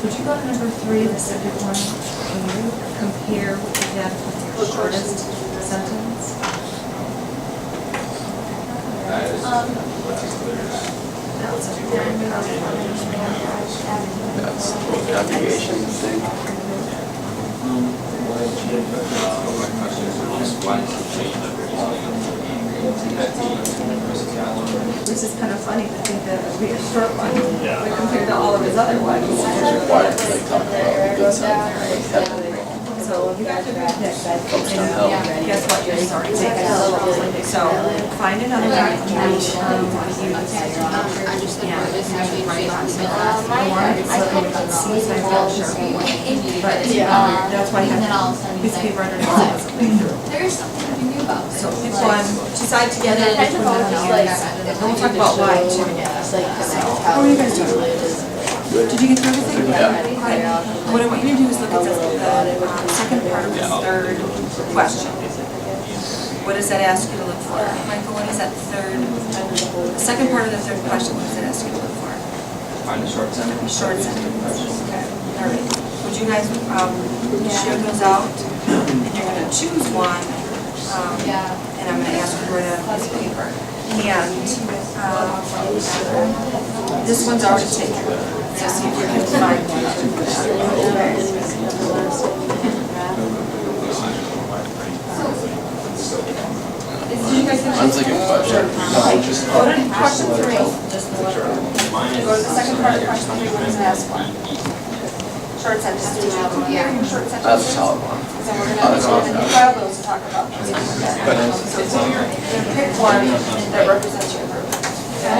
S3: Would you go to number 3, the second one, when you compare what you had with your shortest sentence?
S11: That's the congregation thing.
S3: This is kind of funny to think that it would be a short one, but compared to all of his other ones.
S11: It's required to like talk about the good side, like heaven.
S3: So you got to pick,
S11: Focus on hell.
S3: guess what, you're sorry, take it. So find another one.
S12: I just think it's actually right on.
S3: But that's why I have piece of paper underneath.
S12: There's something to be about.
S3: So pick one, decide together.
S6: Kind of all just like.
S3: And we'll talk about why too.
S6: Just like connect
S3: How
S6: how.
S3: are you guys doing? Did you get through everything?
S11: Yeah.
S3: Okay. What I want you to do is look at the second part of the third question. What does that ask you to look for? Michael, what is that the second part of the third question, what does it ask you to look for?
S10: Find a short sentence.
S3: Short sentence. Okay. All right. Would you guys share those out? And you're going to choose one. And I'm going to ask you where to piece of paper. And this one's already taken. So see if you can find Did you guys get
S11: Mine's like a question.
S3: Go to question 3. Go to the second part of question 3, what does it ask for? Short sentences. Did you compare your short sentences?
S11: That's a solid one.
S3: Then we're going to file those to talk about those. So you're going to pick one that represents your group. All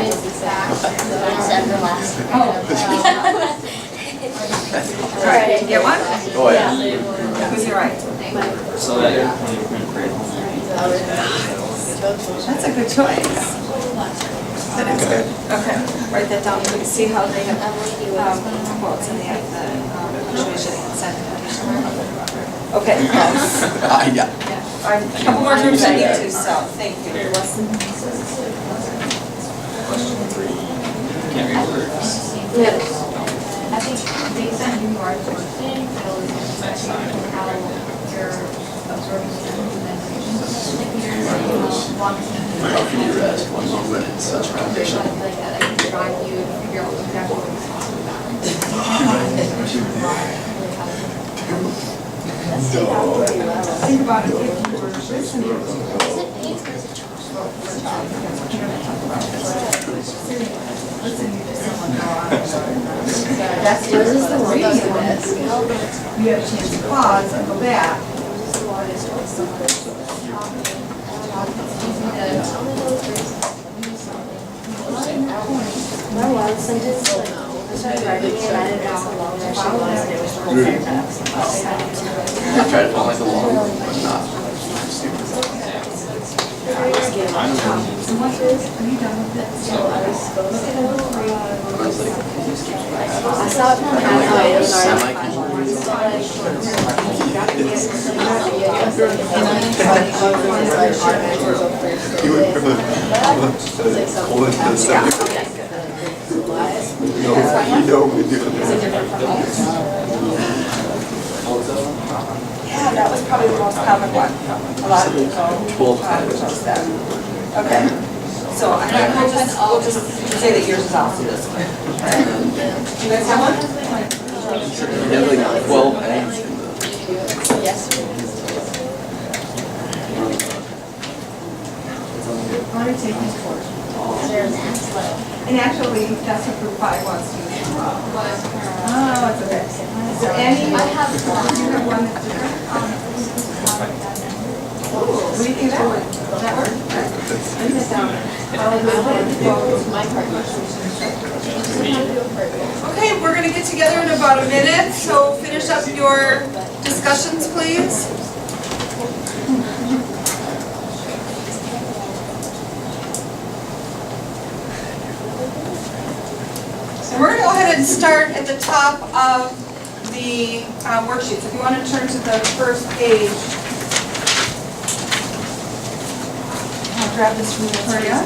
S3: right, did you get one?
S11: Oh, yeah.
S3: Who's your right?
S10: So that
S3: That's a good choice. That is good. Okay, write that down. You can see how they have quotes in the punctuation consent. Okay, close.
S11: Yeah.
S3: A couple more groups I need to, so thank you.
S10: question 3. Can't read words.
S6: I think based on who you are as a person,
S10: Next time.
S6: how you're absorbing
S11: How can you rest one moment in such condition?
S6: like that, I can drive you to figure out exactly what you're talking about.
S3: Think about it if you were listening. Listening to someone go on. That's
S6: Yours is the one
S3: reading
S6: that's the
S3: one.
S6: best.
S3: You have a chance to pause and go back.
S6: My one sentence, I started writing it, and I didn't know how long it actually was, and it was really fantastic.
S11: I tried to find like a long one, but not super long.
S3: Are you done with it?
S6: So I was supposed to,
S11: I was like, it just keeps my head.
S6: I saw it from halfway, and
S11: Semi-casual. You know we do.
S3: Yeah, that was probably the most common one. A lot of people chose that. Okay, so we'll just say that yours is also this one. Do you guys have one?
S11: You have like 12 hands in the.
S6: Yes.
S3: What are you taking for? And actually, that's what group 5 wants to do. Oh, it's okay. Is there any?
S6: I have
S3: Do you have one that's different? What do you think that would? That work? Write this down. Okay, we're going to get together in about a minute, so finish up your discussions, please. So we're going to go ahead and start at the top of the worksheets. If you want to turn to the first page, I'll grab this from Victoria.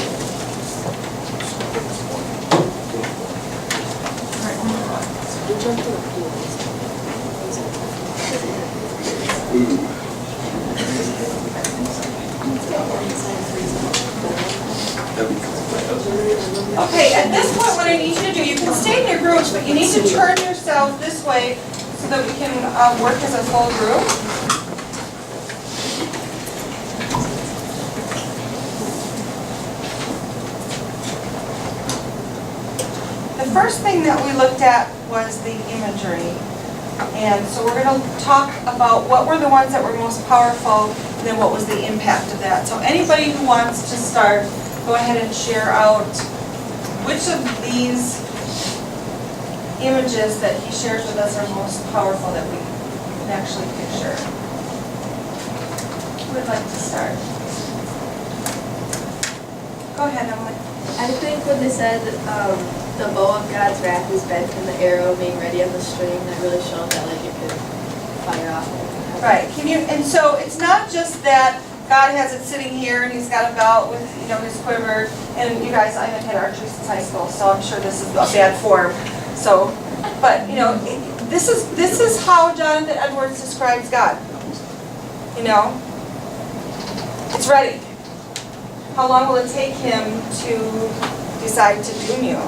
S3: Okay, at this point, what I need you to do, you can stay in your groups, but you need to turn yourself this way so that we can work as a full group. The first thing that we looked at was the imagery. And so we're going to talk about what were the ones that were most powerful, and then what was the impact of that. So anybody who wants to start, go ahead and share out which of these images that he shares with us are most powerful that we can actually picture. Who would like to start? Go ahead, Emily.
S6: I think when they said the bow of God's wrath is bent from the arrow being ready on the string, that really showed that like it could fire off.
S3: Right. And so it's not just that God has it sitting here and he's got a belt with, his quiver. And you guys, I haven't had archery since high school, so I'm sure this is a bad form. So, but this is how Jonathan Edwards describes God. It's ready. How long will it take him to decide to doom you?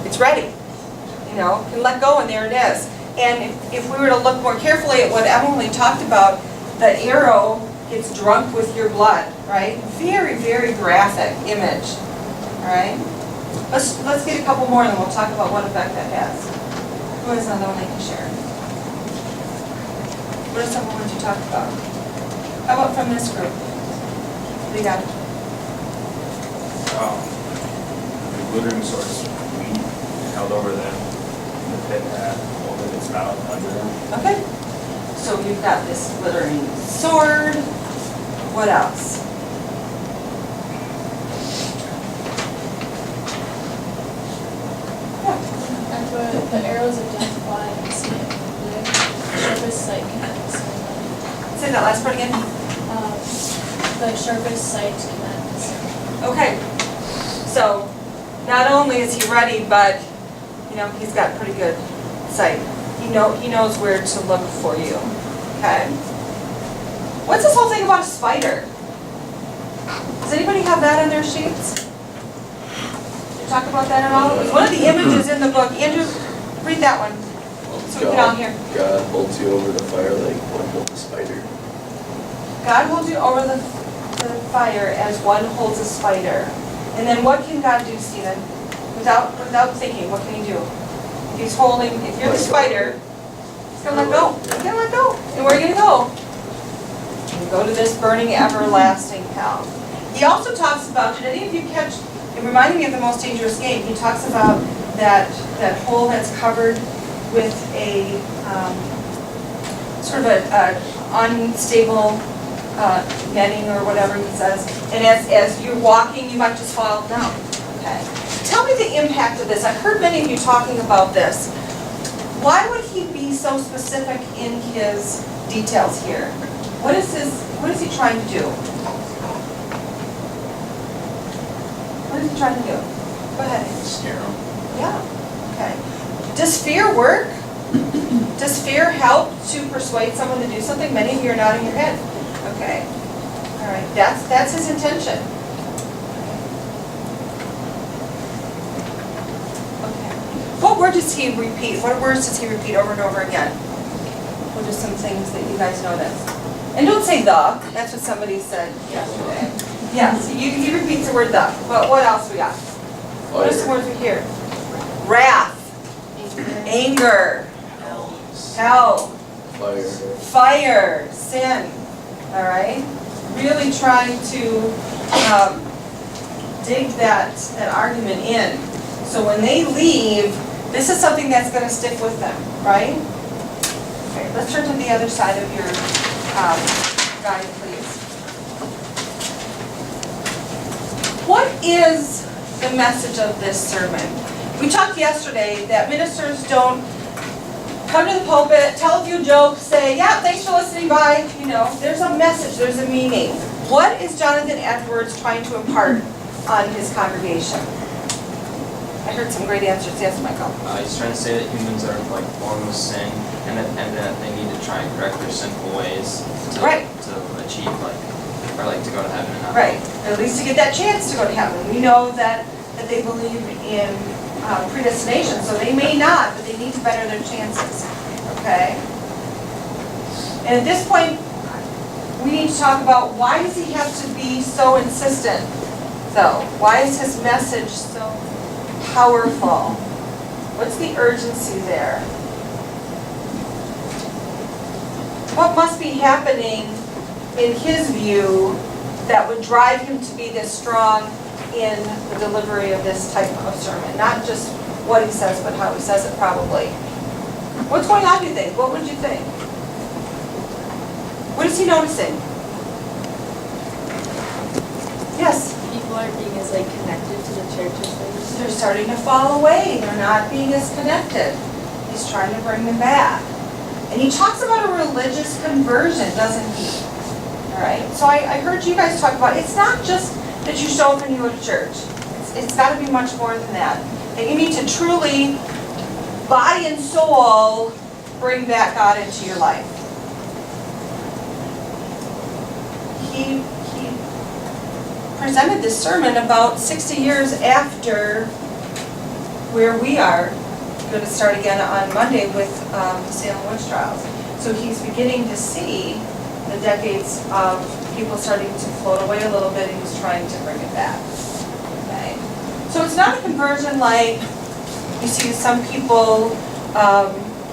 S3: It's ready. Can let go and there it is. And if we were to look more carefully at what Emily talked about, the arrow gets drunk with your blood, right? Very, very graphic image, all right? Let's get a couple more and then we'll talk about what effect that has. Who has another one they can share? What are some of the ones you talked about? How about from this group? What do you got?
S13: The glittering source held over them, the pit had over its mouth under them.
S3: Okay. So you've got this glittering sword. What else?
S6: And for the arrows of death fly and see it, the sharpest sight cannot discern.
S3: Say that last part again.
S6: The sharpest sight cannot discern.
S3: Okay. So not only is he ready, but he's got pretty good sight. He knows where to look for you. Okay. What's this whole thing about a spider? Does anybody have that on their sheets? Did you talk about that at all? It was one of the images in the book. Andrew, read that one. So we can all hear.
S11: God holds you over the fire like one holds a spider.
S3: God holds you over the fire as one holds a spider. And then what can God do, Stephen? Without thinking, what can he do? If you're the spider, he's going to let go. He's going to let go. And where are you going to go? You go to this burning, everlasting hell. He also talks about, did any of you catch, it reminded me of The Most Dangerous Game. He talks about that hole that's covered with a sort of an unstable netting or whatever he says. And as you're walking, you might just fall down. Okay. Tell me the impact of this. I've heard many of you talking about this. Why would he be so specific in his details here? What is he trying to do? What is he trying to do? Go ahead.
S13: Scare them.
S3: Yeah. Okay. Does fear work? Does fear help to persuade someone to do something? Many of you are nodding your head. Okay. All right. That's his intention. Okay. What word does he repeat? What words does he repeat over and over again? What are some things that you guys notice? And don't say the. That's what somebody said yesterday. Yes, he repeats the word the. But what else we got? What are some words we hear? Wrath, anger, hell, fire, sin. All right? Really trying to dig that argument in. So when they leave, this is something that's going to stick with them, right? Okay, let's turn to the other side of your guide, please. What is the message of this sermon? We talked yesterday that ministers don't come to the pulpit, tell a few jokes, say, yeah, thanks for listening, bye. You know, there's a message, there's a meaning. What is Jonathan Edwards trying to impart on his congregation? I heard some great answers. Yes, Michael.
S10: He's trying to say that humans are like born with sin, and that they need to try and correct their sinful ways to achieve to go to heaven. And
S3: right. At least to get that chance to go to heaven. We know that they believe in predestination, so they may not, but they need to better their chances. Okay. And at this point, we need to talk about why does he have to be so insistent, though? Why is his message so powerful? What's the urgency there? What must be happening in his view that would drive him to be this strong in the delivery of this type of sermon? Not just what he says, but how he says it probably. What's going on, do you think? What would you think? What is he noticing? Yes?
S6: People aren't being as connected to the church as they used to.
S3: They're starting to fall away. They're not being as connected. He's trying to bring them back. And he talks about a religious conversion, doesn't he? All right. So I heard you guys talk about it's not just that you show up and you go to church. It's got to be much more than that. That you need to truly, body and soul, bring that God into your life. He presented this sermon about 60 years after where we are going to start again on Monday with the Salem witch trials. So he's beginning to see the decades of people starting to float away a little bit, and he's trying to bring it back. Okay. So it's not a conversion like you see some people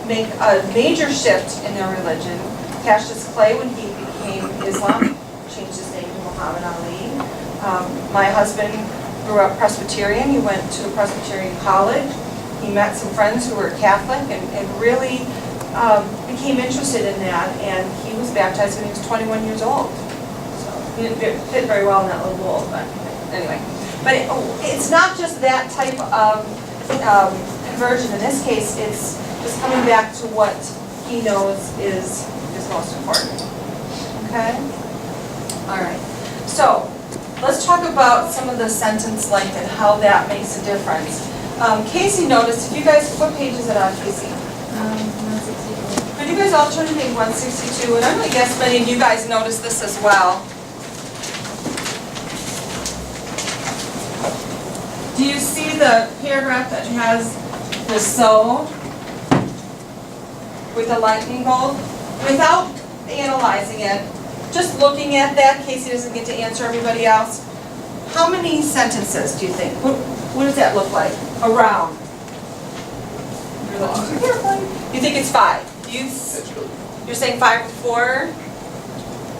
S3: make a major shift in their religion. Cassius Clay, when he became Islam, changed his name to Muhammad Ali. My husband grew up Presbyterian. He went to a Presbyterian college. He met some friends who were Catholic and really became interested in that. And he was baptized when he was 21 years old. So he didn't fit very well in that little mold, but anyway. But it's not just that type of conversion. In this case, it's just coming back to what he knows is most important. Okay? All right. So let's talk about some of the sentence length and how that makes a difference. Casey noticed, if you guys, what page is it on, Casey?
S6: 162.
S3: Could you guys all turn to page 162? And I'm going to guess many of you guys noticed this as well. Do you see the paragraph that has the so with the lightning bolt? Without analyzing it, just looking at that, Casey doesn't get to answer everybody else. How many sentences do you think? What does that look like? Around. You're looking too carefully. You think it's 5? You're saying 5 or 4?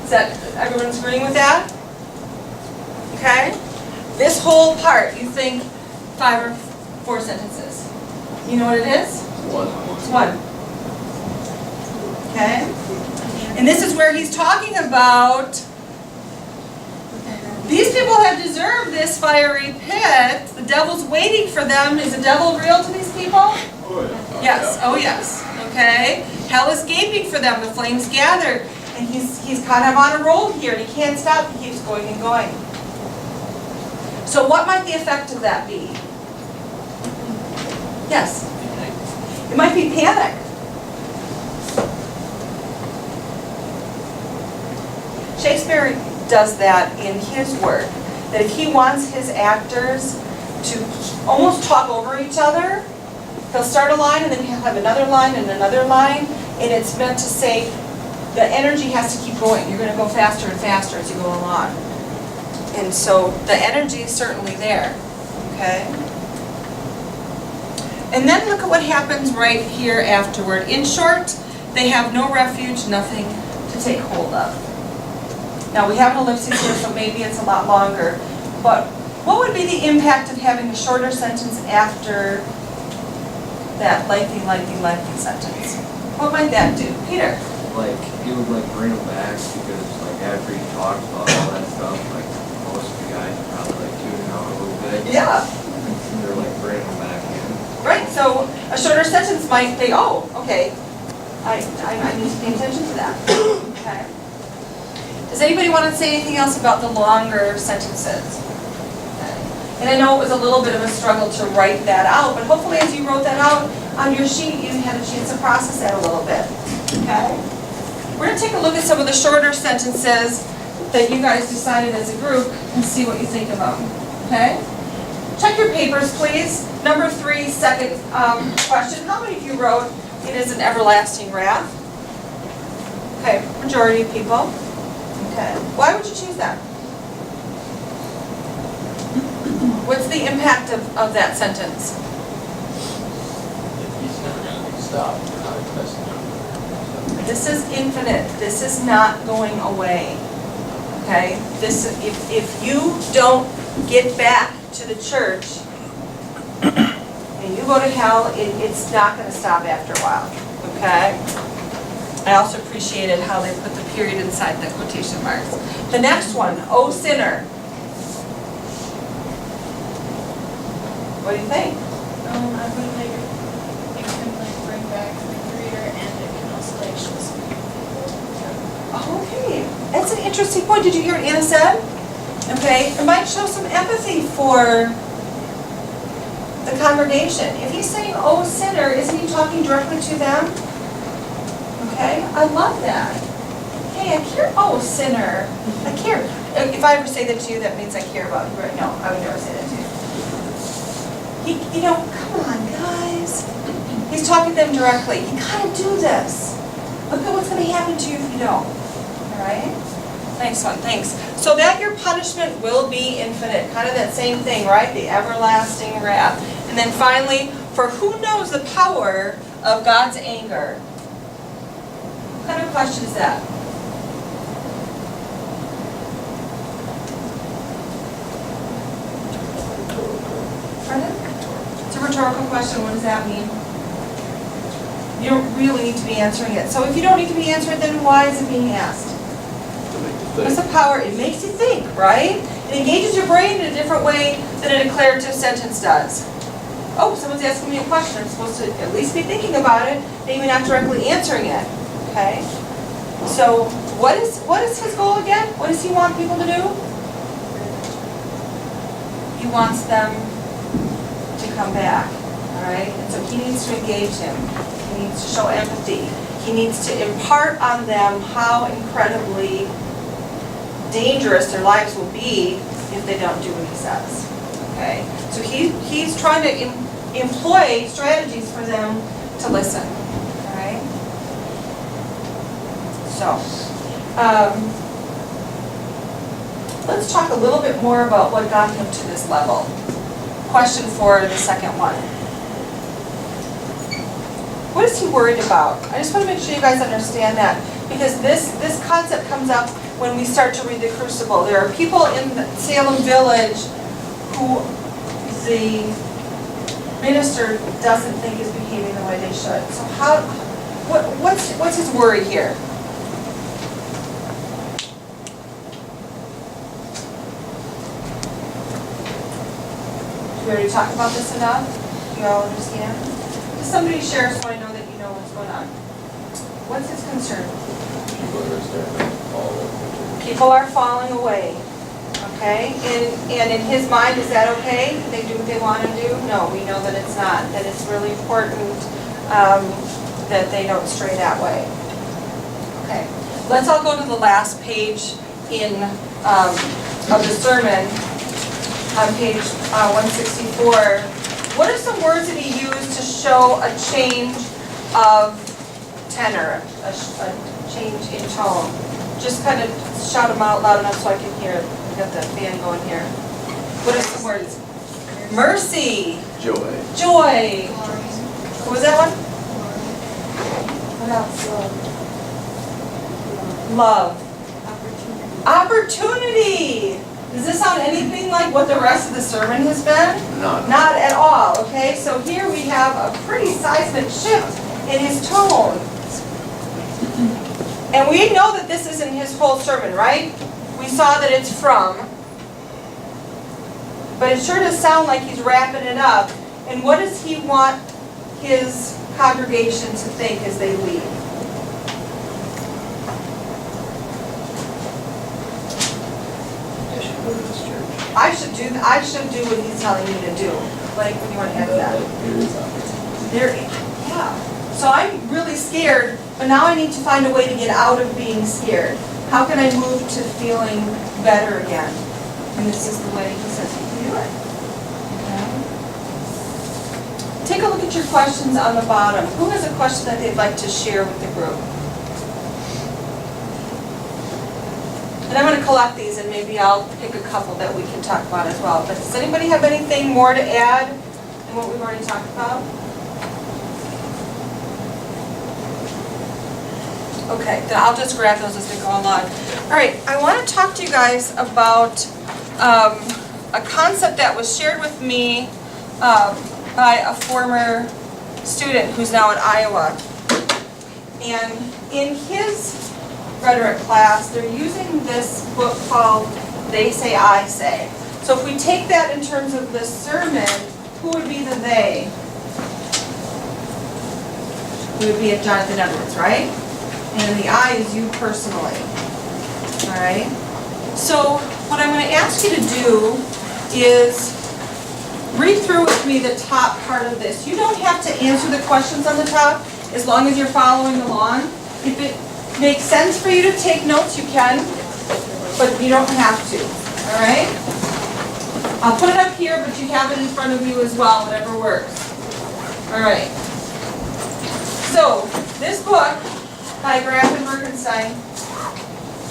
S3: Is that, everyone's agreeing with that? Okay. This whole part, you think 5 or 4 sentences. You know what it is?
S11: 1.
S3: It's 1. Okay? And this is where he's talking about these people have deserved this fiery pit. The devil's waiting for them. Is the devil real to these people?
S13: Oh,
S3: Yes. Oh, yes. Okay? Hell is gaping for them. The flames gather. And he's kind of on a roll here. And he can't stop. He keeps going and going. So what might the effect of that be? Yes? It might be panic. Shakespeare does that in his work, that if he wants his actors to almost talk over each other, he'll start a line and then he'll have another line and another line, and it's meant to say the energy has to keep going. You're going to go faster and faster as you go along. And so the energy is certainly there, okay? And then look at what happens right here afterward. In short, they have no refuge, nothing to take hold of. Now we have an ellipsis here, so maybe it's a lot longer. But what would be the impact of having a shorter sentence after that lengthy sentence? What might that do? Peter?
S14: Like, it would like bring them back because like after you talked about all that stuff, like most of the guys are probably like tuning out a little bit.
S3: Yeah.
S14: And they're like bringing them back in.
S3: Right, so a shorter sentence might say, oh, okay, I need to pay attention to that. Okay. Does anybody want to say anything else about the longer sentences? Okay. And I know it was a little bit of a struggle to write that out, but hopefully as you wrote that out on your sheet, you had a chance to process that a little bit. Okay. We're going to take a look at some of the shorter sentences that you guys decided as a group and see what you think of them. Okay? Check your papers, please. Number 3, second question. How many of you wrote, it is an everlasting wrath? Okay, majority of people. Okay. Why would you choose that? What's the impact of that sentence?
S15: He's never going to stop.
S3: This is infinite. This is not going away. Okay? This, if you don't get back to the church and you go to hell, it's not going to stop after a while. Okay? I also appreciated how they put the period inside the quotation marks. The next one, O sinner. What do you think?
S6: I would like it can like bring back the reader, and it can also like show some people.
S3: Okay, that's an interesting point. Did you hear what Anna said? Okay, it might show some empathy for the congregation. If he's saying, oh sinner, isn't he talking directly to them? Okay, I love that. Hey, I care, oh sinner, I care. If I ever say that to you, that means I care about you, right? No, I would never say that to you. You know, come on guys. He's talking to them directly. You gotta do this. Look at what's gonna happen to you if you don't. All right? Nice one, thanks. So that your punishment will be infinite. Kind of that same thing, right? The everlasting wrath. And then finally, for who knows the power of God's anger? What kind of question is that? Pardon? It's a rhetorical question. What does that mean? You don't really need to be answering it. So if you don't need to be answered, then why is it being asked? What's the power? It makes you think, right? It engages your brain in a different way than a declarative sentence does. Oh, someone's asking me a question. I'm supposed to at least be thinking about it, maybe not directly answering it. Okay? So what is his goal again? What does he want people to do? He wants them to come back. All right? And so he needs to engage him. He needs to show empathy. He needs to impart on them how incredibly dangerous their lives will be if they don't do what he says. Okay? So he's trying to employ strategies for them to listen. All right? So, let's talk a little bit more about what got him to this level. Question for the second one. What is he worried about? I just want to make sure you guys understand that, because this concept comes up when we start to read the Crucible. There are people in the Salem Village who the minister doesn't think is behaving the way they should. So what's his worry here? Did we already talk about this enough? Do you all understand? Does somebody share so I know that you know what's going on? What's his concern? People are falling away. Okay? And in his mind, is that okay? They do what they want to do? No, we know that it's not. That it's really important that they don't stray that way. Okay, let's all go to the last page of the sermon, on page 164. What are some words that he used to show a change of tenor, a change in tone? Just kind of shout them out loud enough so I can hear. We got the fan going here. What are some words? Mercy.
S11: Joy.
S3: Joy. What was that one? What else? Love. Opportunity. Does this sound anything like what the rest of the sermon has been?
S11: Not.
S3: Not at all, okay? So here we have a pretty seismic shift in his tone. And we know that this isn't his whole sermon, right? We saw that it's from. But it sure does sound like he's wrapping it up. And what does he want his congregation to think as they leave? I should do what he's telling me to do. Like, what do you want to add to that? Yeah. So I'm really scared, but now I need to find a way to get out of being scared. How can I move to feeling better again? And this is the way he says you can do it. Okay. Take a look at your questions on the bottom. Who has a question that they'd like to share with the group? And I'm going to collect these and maybe I'll pick a couple that we can talk about as well. But does anybody have anything more to add than what we've already talked about? Okay, then I'll just grab those as we go along. All right, I want to talk to you guys about a concept that was shared with me by a former student who's now at Iowa. And in his rhetoric class, they're using this book called They Say, I Say. So if we take that in terms of the sermon, who would be the they? It would be at Jonathan Edwards, right? And the I is you personally. All right? So what I'm going to ask you to do is read through with me the top part of this. You don't have to answer the questions on the top as long as you're following along. If it makes sense for you to take notes, you can, but you don't have to. All right? I'll put it up here, but you have it in front of you as well, whatever works. All right. So this book by Graff and Berkenstein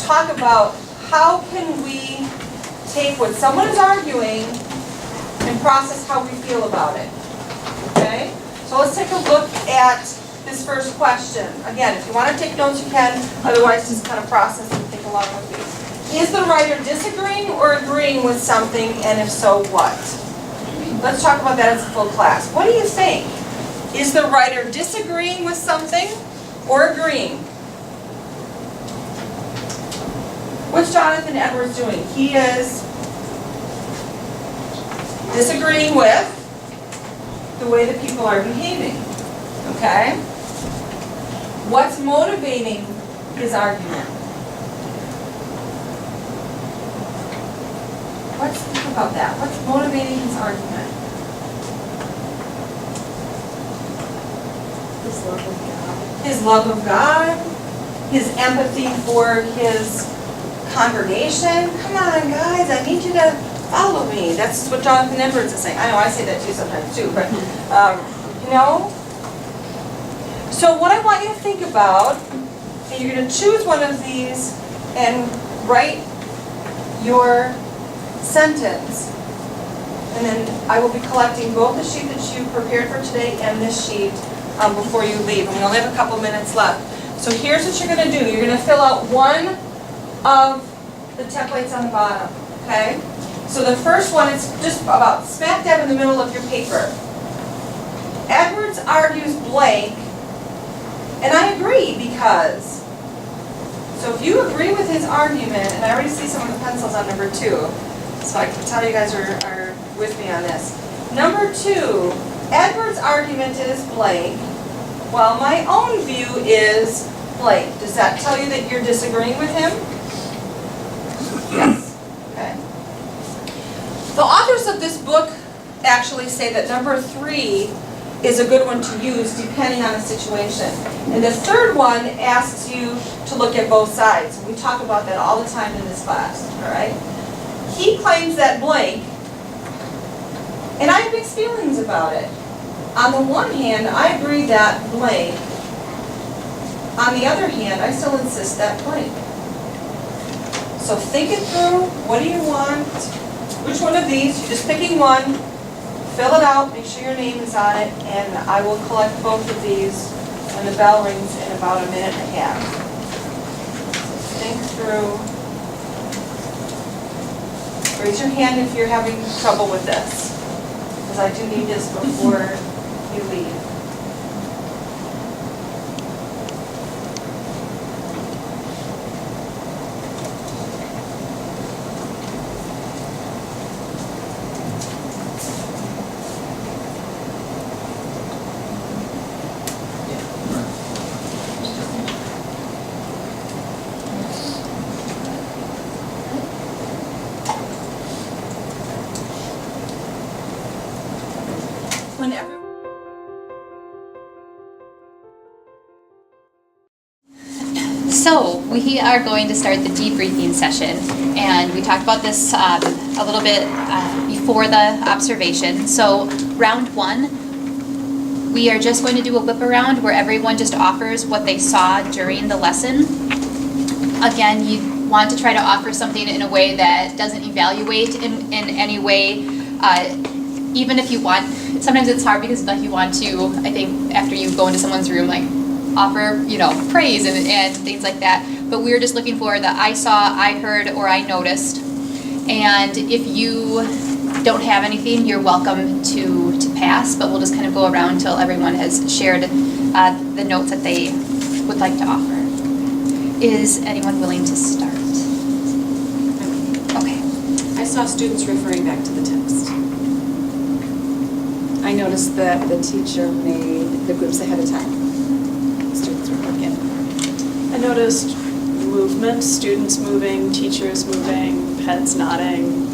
S3: talk about how can we take what someone is arguing and process how we feel about it. Okay? So let's take a look at this first question. Again, if you want to take notes, you can. Otherwise, just kind of process and think along with me. Is the writer disagreeing or agreeing with something, and if so, what? Let's talk about that as a full class. What do you think? Is the writer disagreeing with something or agreeing? What's Jonathan Edwards doing? He is disagreeing with the way that people are behaving. Okay? What's motivating his argument? Let's think about that. What's motivating his argument?
S12: His love of God.
S3: His love of God, his empathy for his congregation. Come on, guys, I need you to follow me. That's what Jonathan Edwards is saying. I know I say that too sometimes too, but you know. So what I want you to think about, and you're going to choose one of these and write your sentence. And then I will be collecting both the sheet that you prepared for today and this sheet before you leave. And we only have a couple minutes left. So here's what you're going to do. You're going to fill out one of the templates on the bottom. Okay? So the first one is just about smack dab in the middle of your paper. Edwards argues blank, and I agree because. So if you agree with his argument, and I already see some of the pencils on number 2, so I can tell you guys are with me on this. Number 2, Edwards' argument is blank, while my own view is blank. Does that tell you that you're disagreeing with him? Yes. Okay. The authors of this book actually say that number 3 is a good one to use depending on the situation. And the third one asks you to look at both sides. We talk about that all the time in this class, all right? He claims that blank, and I have mixed feelings about it. On the one hand, I agree that blank. On the other hand, I still insist that blank. So think it through. What do you want? Which one of these? You're just picking one. Fill it out. Make sure your name is on it. And I will collect both of these when the bell rings in about a minute and a half. Think through. Raise your hand if you're having trouble with this, because I do need this before you leave. Whenever.
S1: So we are going to start the debriefing session, and we talked about this a little bit before the observation. So round one, we are just going to do a whip around where everyone just offers what they saw during the lesson. Again, you want to try to offer something in a way that doesn't evaluate in any way. Even if you want, sometimes it's hard because like you want to, I think after you go into someone's room, like offer, praise and things like that. But we're just looking for the I saw, I heard, or I noticed. And if you don't have anything, you're welcome to pass, but we'll just kind of go around until everyone has shared the notes that they would like to offer. Is anyone willing to start? Okay.
S8: I saw students referring back to the text.
S7: I noticed that the teacher made the groups ahead of time. Students were working.
S4: I noticed movement, students moving, teachers moving, heads nodding.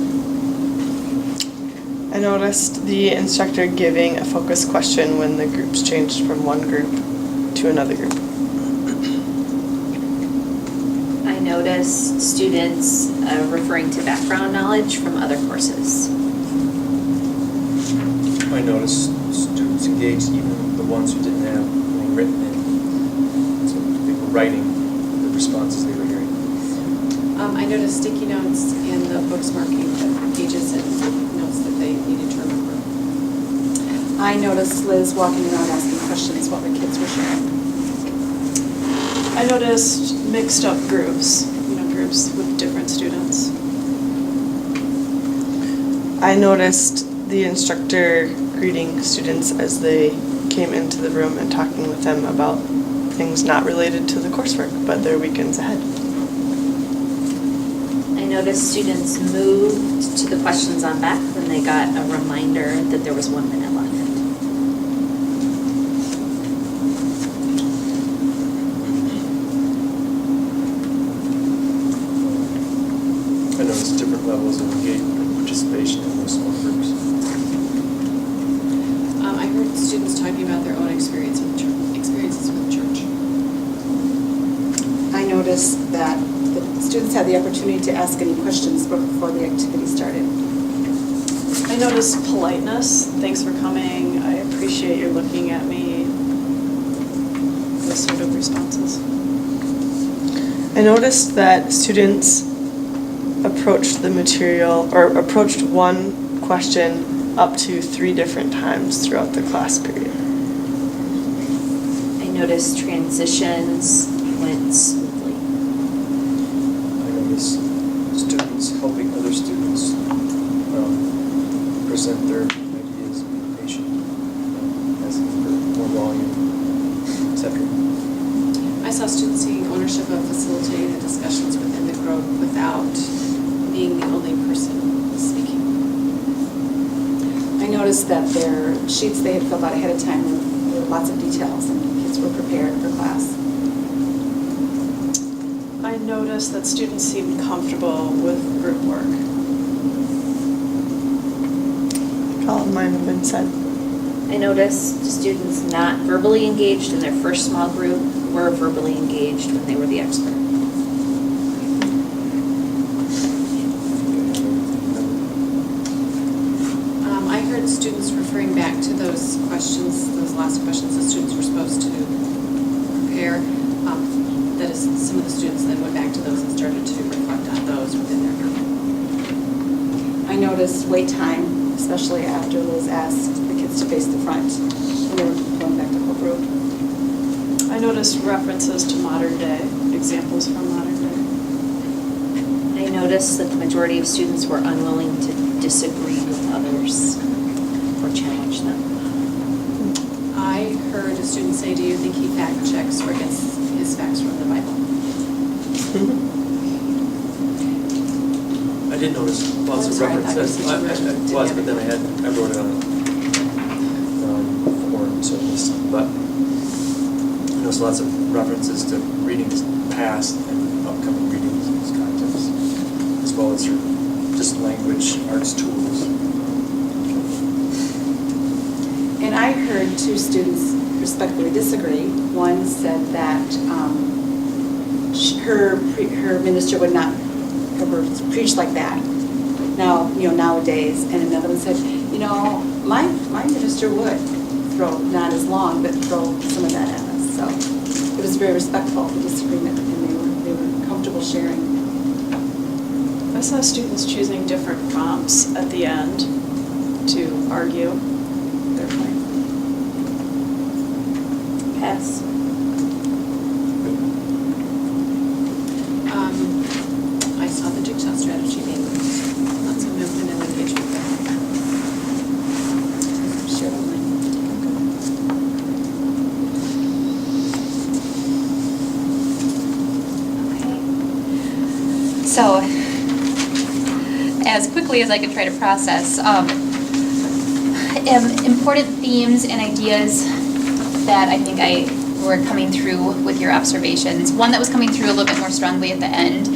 S5: I noticed the instructor giving a focus question when the groups changed from one group to another group.
S12: I noticed students referring to background knowledge from other courses.
S2: I noticed students engaged, even the ones who didn't have anything written in. So they were writing the responses they were hearing.
S8: I noticed sticky notes in the books marking the pages and notes that they needed to remember.
S7: I noticed Liz walking around asking questions while the kids were sharing.
S4: I noticed mixed up groups, groups with different students.
S5: I noticed the instructor greeting students as they came into the room and talking with them about things not related to the coursework, but their weekends ahead.
S12: I noticed students moved to the questions on back when they got a reminder that there was 1 minute left.
S2: I noticed different levels of engagement and participation in those small groups.
S8: I heard students talking about their own experiences with church.
S7: I noticed that the students had the opportunity to ask any questions before the activity started.
S4: I noticed politeness. Thanks for coming. I appreciate you looking at me. Those sort of responses.
S5: I noticed that students approached the material or approached one question up to 3 different times throughout the class period.
S12: I noticed transitions went smoothly.
S2: I noticed students helping other students present their ideas, being patient, asking for more volume, etc.
S8: I saw students taking ownership of facilitating the discussions within the group without being the only person speaking.
S7: I noticed that their sheets they had filled out ahead of time, there were lots of details and kids were prepared for class.
S4: I noticed that students seemed comfortable with group work.
S5: All of mine have been said.
S12: I I noticed students not verbally engaged in their first small group were verbally engaged when they were the expert.
S8: I heard students referring back to those questions, those last questions the students were supposed to prepare. That is, some of the students then went back to those and started to reflect on those within their group.
S7: I noticed wait time, especially after Liz asked the kids to face the front when they were going back to whole group.
S4: I noticed references to modern day, examples from modern day.
S12: I noticed that the majority of students were unwilling to disagree with others or challenge them.
S8: I heard a student say, do you think he fact checks or gets his facts from the Bible?
S2: I did notice lots of
S8: Sorry, I thought you
S2: references.
S8: said you read-
S2: It was, but then I wrote it on form, so this, but I noticed lots of references to readings past and upcoming readings in this context, as well as your just language, arts tools.
S7: And I heard two students respectfully disagree. One said that her minister would not ever preach like that now, nowadays. And another one said, my minister would throw, not as long, but throw some of that at us. So it was very respectful, the disagreement, and they were comfortable sharing.
S4: I saw students choosing different prompts at the end to argue their point.
S12: Pass.
S8: I saw the jigsaw strategy being used. Lots of movement and engagement there.
S7: Shared online.
S1: So, as quickly as I can try to process, important themes and ideas that I think were coming through with your observations. One that was coming through a little bit more strongly at the end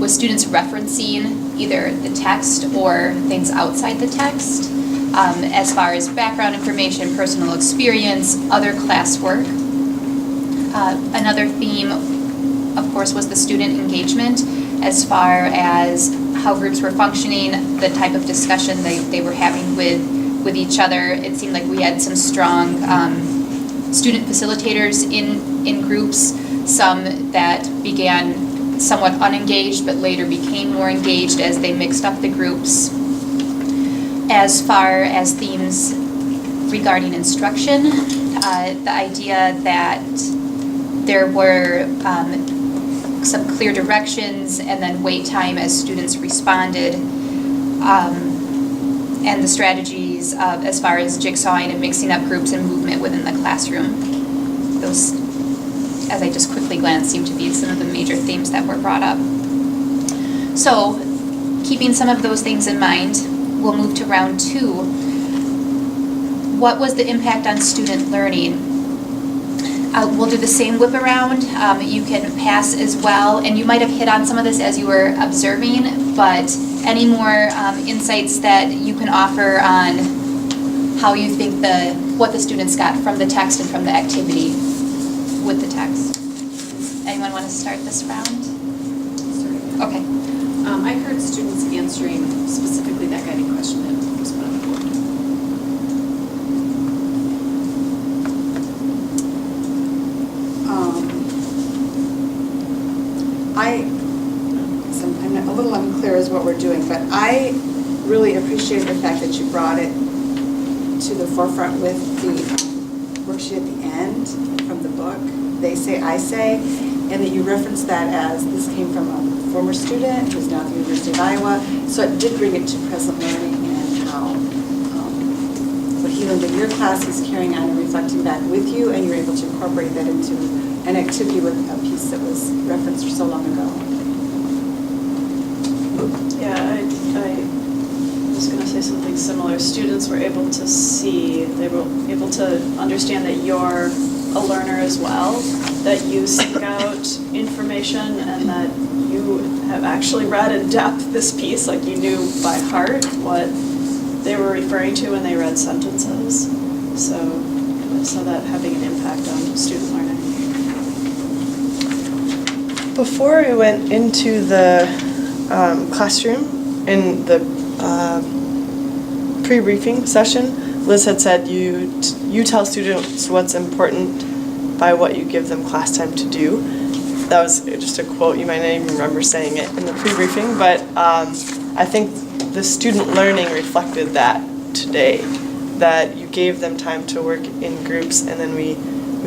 S1: was students referencing either the text or things outside the text, as far as background information, personal experience, other classwork. Another theme, of course, was the student engagement, as far as how groups were functioning, the type of discussion they were having with each other. It seemed like we had some strong student facilitators in groups, some that began somewhat unengaged but later became more engaged as they mixed up the groups. As far as themes regarding instruction, the idea that there were some clear directions and then wait time as students responded, and the strategies as far as jigsawing and mixing up groups and movement within the classroom. Those, as I just quickly glanced, seem to be some of the major themes that were brought up. So, keeping some of those things in mind, we'll move to round 2. What was the impact on student learning? We'll do the same whip around. You can pass as well, and you might have hit on some of this as you were observing, but any more insights that you can offer on how you think what the students got from the text and from the activity with the text? Anyone want to start this round? Okay.
S8: I heard students answering specifically that guiding question that was put on the board.
S7: I'm a little unclear as what we're doing, but I really appreciate the fact that you brought it to the forefront with the worksheet at the end from the book, They Say, I Say, and that you referenced that as this came from a former student who's now at the University of Iowa. So it did bring it to present learning and how what he learned in your class he's carrying on and reflecting back with you, and you're able to incorporate that into an activity with a piece that was referenced so long ago.
S4: Yeah, I was going to say something similar. Students were able to see, they were able to understand that you're a learner as well, that you seek out information and that you have actually read in depth this piece, like you knew by heart what they were referring to when they read sentences. So that having an impact on student learning.
S5: Before we went into the classroom, in the pre-briefing session, Liz had said you tell students what's important by what you give them class time to do. That was just a quote, you might not even remember saying it in the pre-briefing, but I think the student learning reflected that today, that you gave them time to work in groups, and then we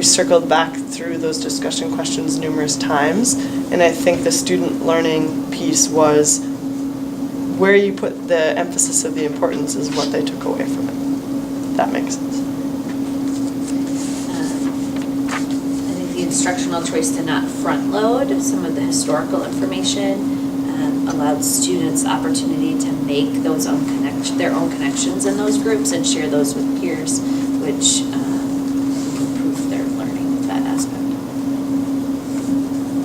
S5: circled back through those discussion questions numerous times, and I think the student learning piece was where you put the emphasis of the importance is what they took away from it. That makes sense.
S12: I think the instructional choice to not front load some of the historical information allowed students opportunity to make their own connections in those groups and share those with peers, which improved their learning, that aspect.
S2: I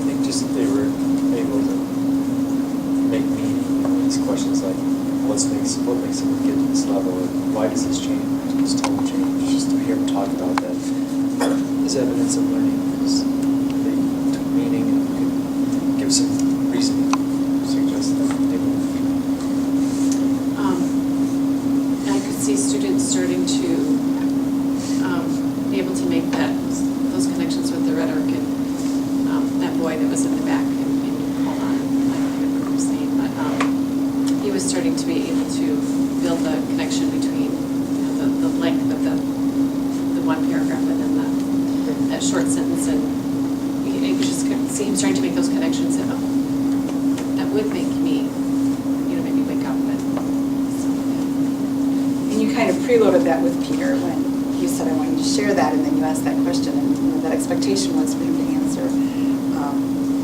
S2: think just that they were able to make meaning these questions like what makes someone get to this level, and why does this change, this tone change? Just to hear them talk about that is evidence of learning, because they took meaning and could give some reasoning, suggest that they will.
S8: I could see students starting to be able to make those connections with the rhetoric and that boy that was in the back and you called on, I can't remember his name, but he was starting to be able to build the connection between the length of the one paragraph and then that short sentence, and you just could see him starting to make those connections, and that would make me, maybe wake up and
S7: And you kind of preloaded that with Peter when you said, I want you to share that, and then you asked that question, and that expectation was for him to answer.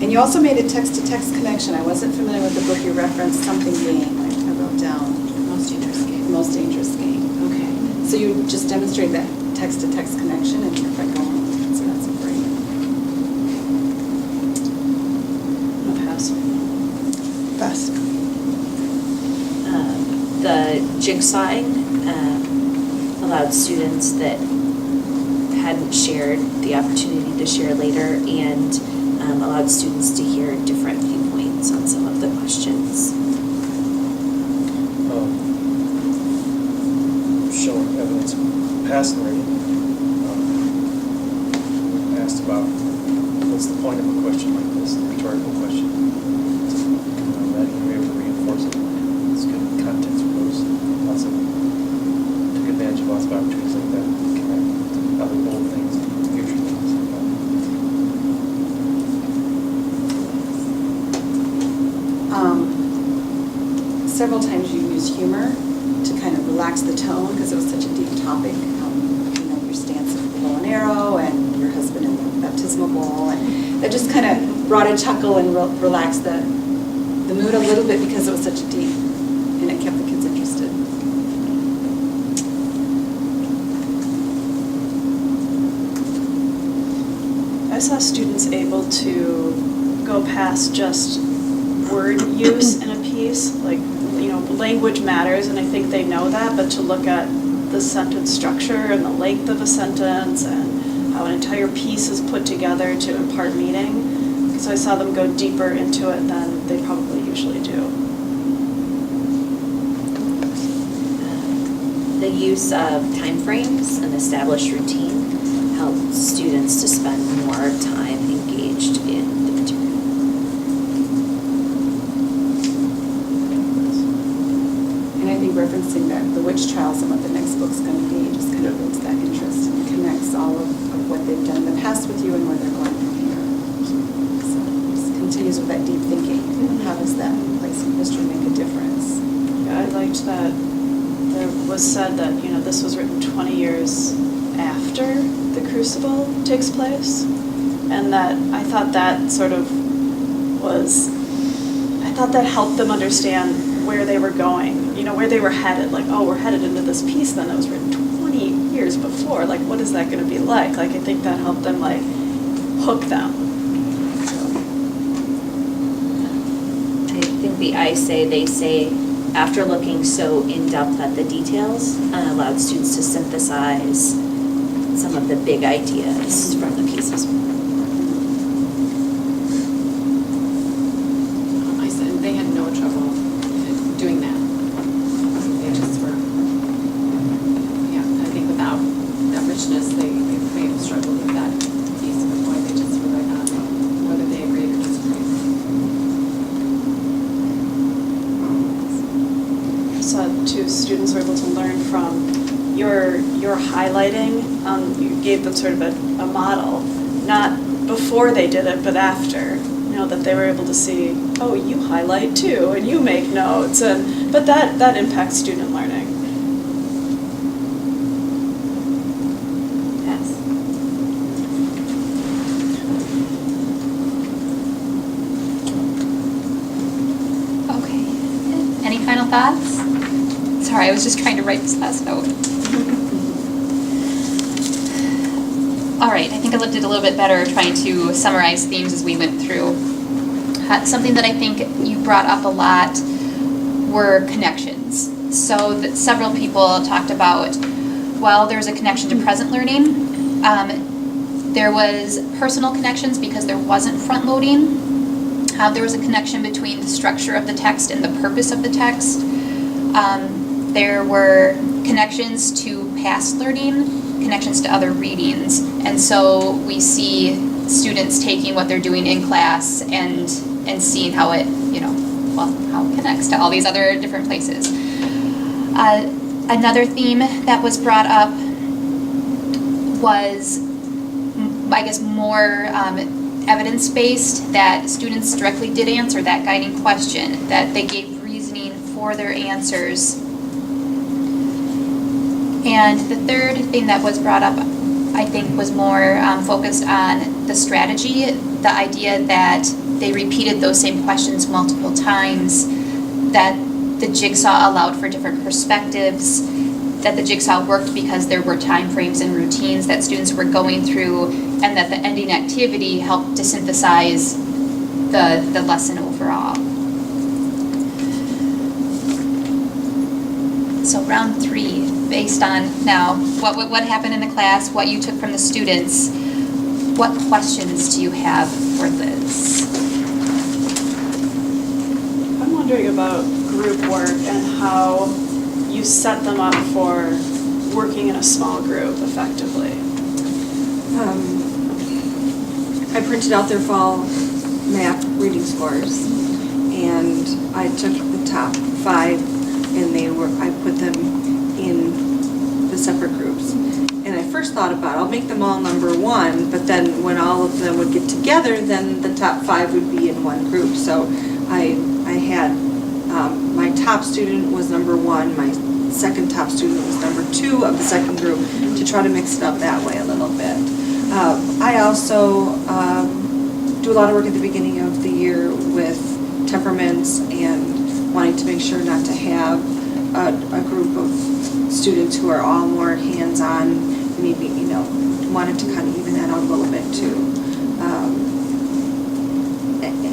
S7: And you also made a text-to-text connection. I wasn't familiar with the book you referenced, Something Game, I wrote down.
S8: Most dangerous game.
S7: Most dangerous game, okay. So you just demonstrated that text-to-text connection and you're quite going. So that's great.
S4: I'll pass.
S5: Best.
S12: The jigsawing allowed students that hadn't shared the opportunity to share later, and allowed students to hear different viewpoints on some of the questions.
S2: Showing evidence of past learning. Asked about what's the point of a question like this, a rhetorical question. That you were able to reinforce it. It's good context for those. Took advantage of lots of opportunities like that. Connect to other old things, future things like that.
S7: Several times you used humor to kind of relax the tone because it was such a deep topic. Your stance of the bow and arrow and your husband in the baptismal bowl, and that just kind of brought a chuckle and relaxed the mood a little bit because it was such deep, and it kept the kids interested.
S4: I saw students able to go past just word use in a piece, like, language matters, and I think they know that, but to look at the sentence structure and the length of a sentence and how an entire piece is put together to impart meaning, because I saw them go deeper into it than they probably usually do.
S12: The use of timeframes and established routine helped students to spend more time engaged in the material.
S7: And I think referencing the witch trials and what the next book's going to be just kind of builds that interest and connects all of what they've done in the past with you and where they're going from here. So it just continues with that deep thinking. How does that place in history make a difference?
S4: Yeah, I liked that there was said that, this was written 20 years after the Crucible takes place, and that I thought that helped them understand where they were going, where they were headed, like, oh, we're headed into this piece then that was written 20 years before, like, what is that going to be like? Like, I think that helped them, like, hook them.
S12: I think the I say, they say, after looking so in-depth at the details, allowed students to synthesize some of the big ideas from the pieces.
S8: I said they had no trouble doing that. They just were, yeah, I think without that richness, they may have struggled with that piece of why they just relied on whether they agreed or disagreed.
S4: I saw two students were able to learn from your highlighting. You gave them sort of a model, not before they did it, but after. You know, that they were able to see, oh, you highlight too, and you make notes, but that impacts student learning.
S12: Yes.
S1: Okay. Any final thoughts? Sorry, I was just trying to write this last note. All right, I think I did a little bit better trying to summarize themes as we went through. Something that I think you brought up a lot were connections. So that several people talked about, well, there's a connection to present learning. There was personal connections because there wasn't front loading. There was a connection between the structure of the text and the purpose of the text. There were connections to past learning, connections to other readings. And so we see students taking what they're doing in class and seeing how it, how it connects to all these other different places. Another theme that was brought up was, I guess, more evidence-based, that students directly did answer that guiding question, that they gave reasoning for their answers. And the third thing that was brought up, I think, was more focused on the strategy, the idea that they repeated those same questions multiple times, that the jigsaw allowed for different perspectives, that the jigsaw worked because there were time frames and routines that students were going through, and that the ending activity helped to synthesize the lesson overall. So round 3, based on now what happened in the class, what you took from the students, what questions do you have for Liz?
S4: I'm wondering about group work and how you set them up for working in a small group effectively.
S3: I printed out their fall math reading scores, and I took the top 5, and I put them in the separate groups. And I first thought about, I'll make them all number 1, but then when all of them would get together, then the top 5 would be in one group. So I had, my top student was number 1, my second top student was number 2 of the second group, to try to mix it up that way a little bit. I also do a lot of work at the beginning of the year with temperaments and wanting to make sure not to have a group of students who are all more hands-on, maybe, wanted to kind of even that out a little bit too.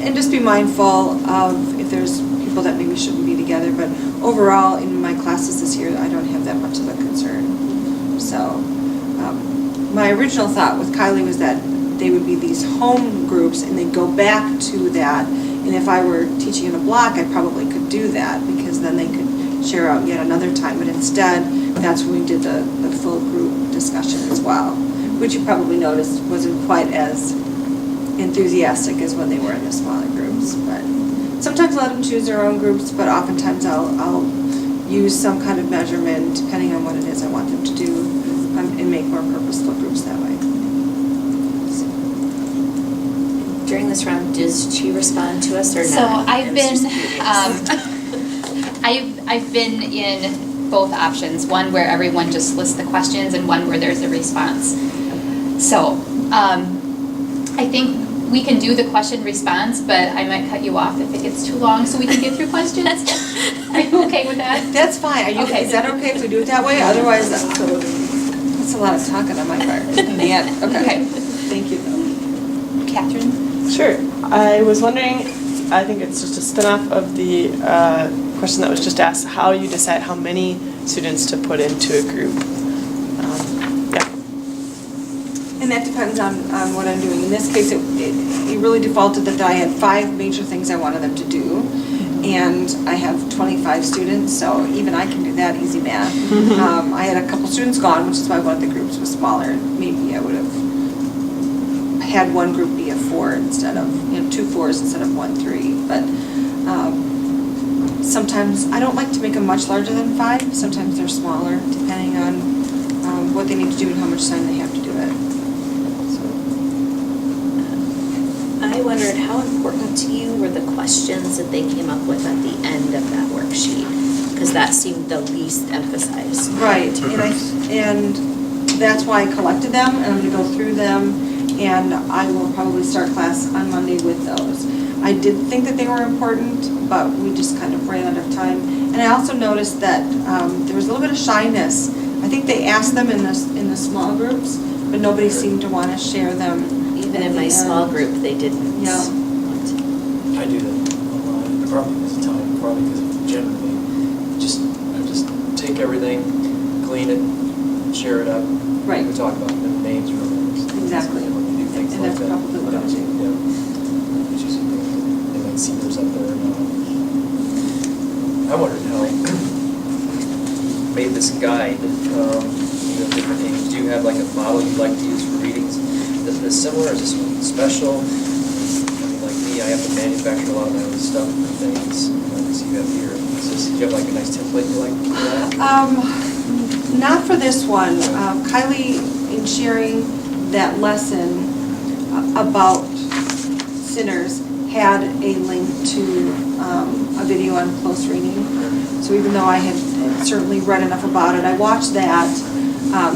S3: And just be mindful of if there's people that maybe shouldn't be together, but overall in my classes this year, I don't have that much of a concern. So my original thought with Kylie was that they would be these home groups and they'd go back to that. And if I were teaching in a block, I probably could do that because then they could share out yet another time. But instead, that's when we did the full group discussion as well, which you probably noticed wasn't quite as enthusiastic as when they were in the smaller groups. But sometimes I let them choose their own groups, but oftentimes I'll use some kind of measurement depending on what it is I want them to do, and make more purposeful groups that way.
S12: During this round, does she respond to us or not?
S1: So I've been in both options, one where everyone just lists the questions and one where there's a response. So I think we can do the question response, but I might cut you off if it gets too long so we can get through questions. Are you okay with that?
S3: That's fine.
S1: Okay.
S3: Is that okay if we do it that way? Otherwise, that's a lot of talking on my part. Man, okay. Thank you, though.
S1: Catherine?
S5: Sure. I was wondering, I think it's just a spin-off of the question that was just asked, how you decide how many students to put into a group. Yeah.
S3: And that depends on what I'm doing. In this case, it really defaulted that I had 5 major things I wanted them to do. And I have 25 students, so even I can do that easy math. I had a couple students gone, which is why one of the groups was smaller. Maybe I would have had one group be a 4 instead of, 2 4s instead of 1 3. But sometimes, I don't like to make them much larger than 5. Sometimes they're smaller, depending on what they need to do and how much time they have to do it.
S12: I wondered how important to you were the questions that they came up with at the end of that worksheet? Because that seemed the least emphasized.
S3: Right, and that's why I collected them, and I'm gonna go through them, and I will probably start class on Monday with those. I did think that they were important, but we just kind of ran out of time. And I also noticed that there was a little bit of shyness. I think they asked them in the small groups, but nobody seemed to want to share them.
S12: Even in my small group, they didn't.
S3: Yeah.
S12: Want to.
S2: I do that a lot, probably because of time, probably because generally, I just take everything, clean it, share it up.
S3: Right.
S2: We talk about the names or numbers.
S3: Exactly.
S2: When we do things
S3: And
S2: like
S3: that's
S2: that.
S3: probably what I'll do.
S2: Yeah. It's just, they might see those up there. I wondered how you made this guide, different names. Do you have like a model you'd like to use for readings? Is this similar, or is this one special? I mean, like me, I have to manufacture a lot of my own stuff and things, as you have here. Do you have like a nice template you like for that?
S3: Not for this one. Kylie, in sharing that lesson about sinners, had a link to a video on close reading. So even though I had certainly read enough about it, I watched that.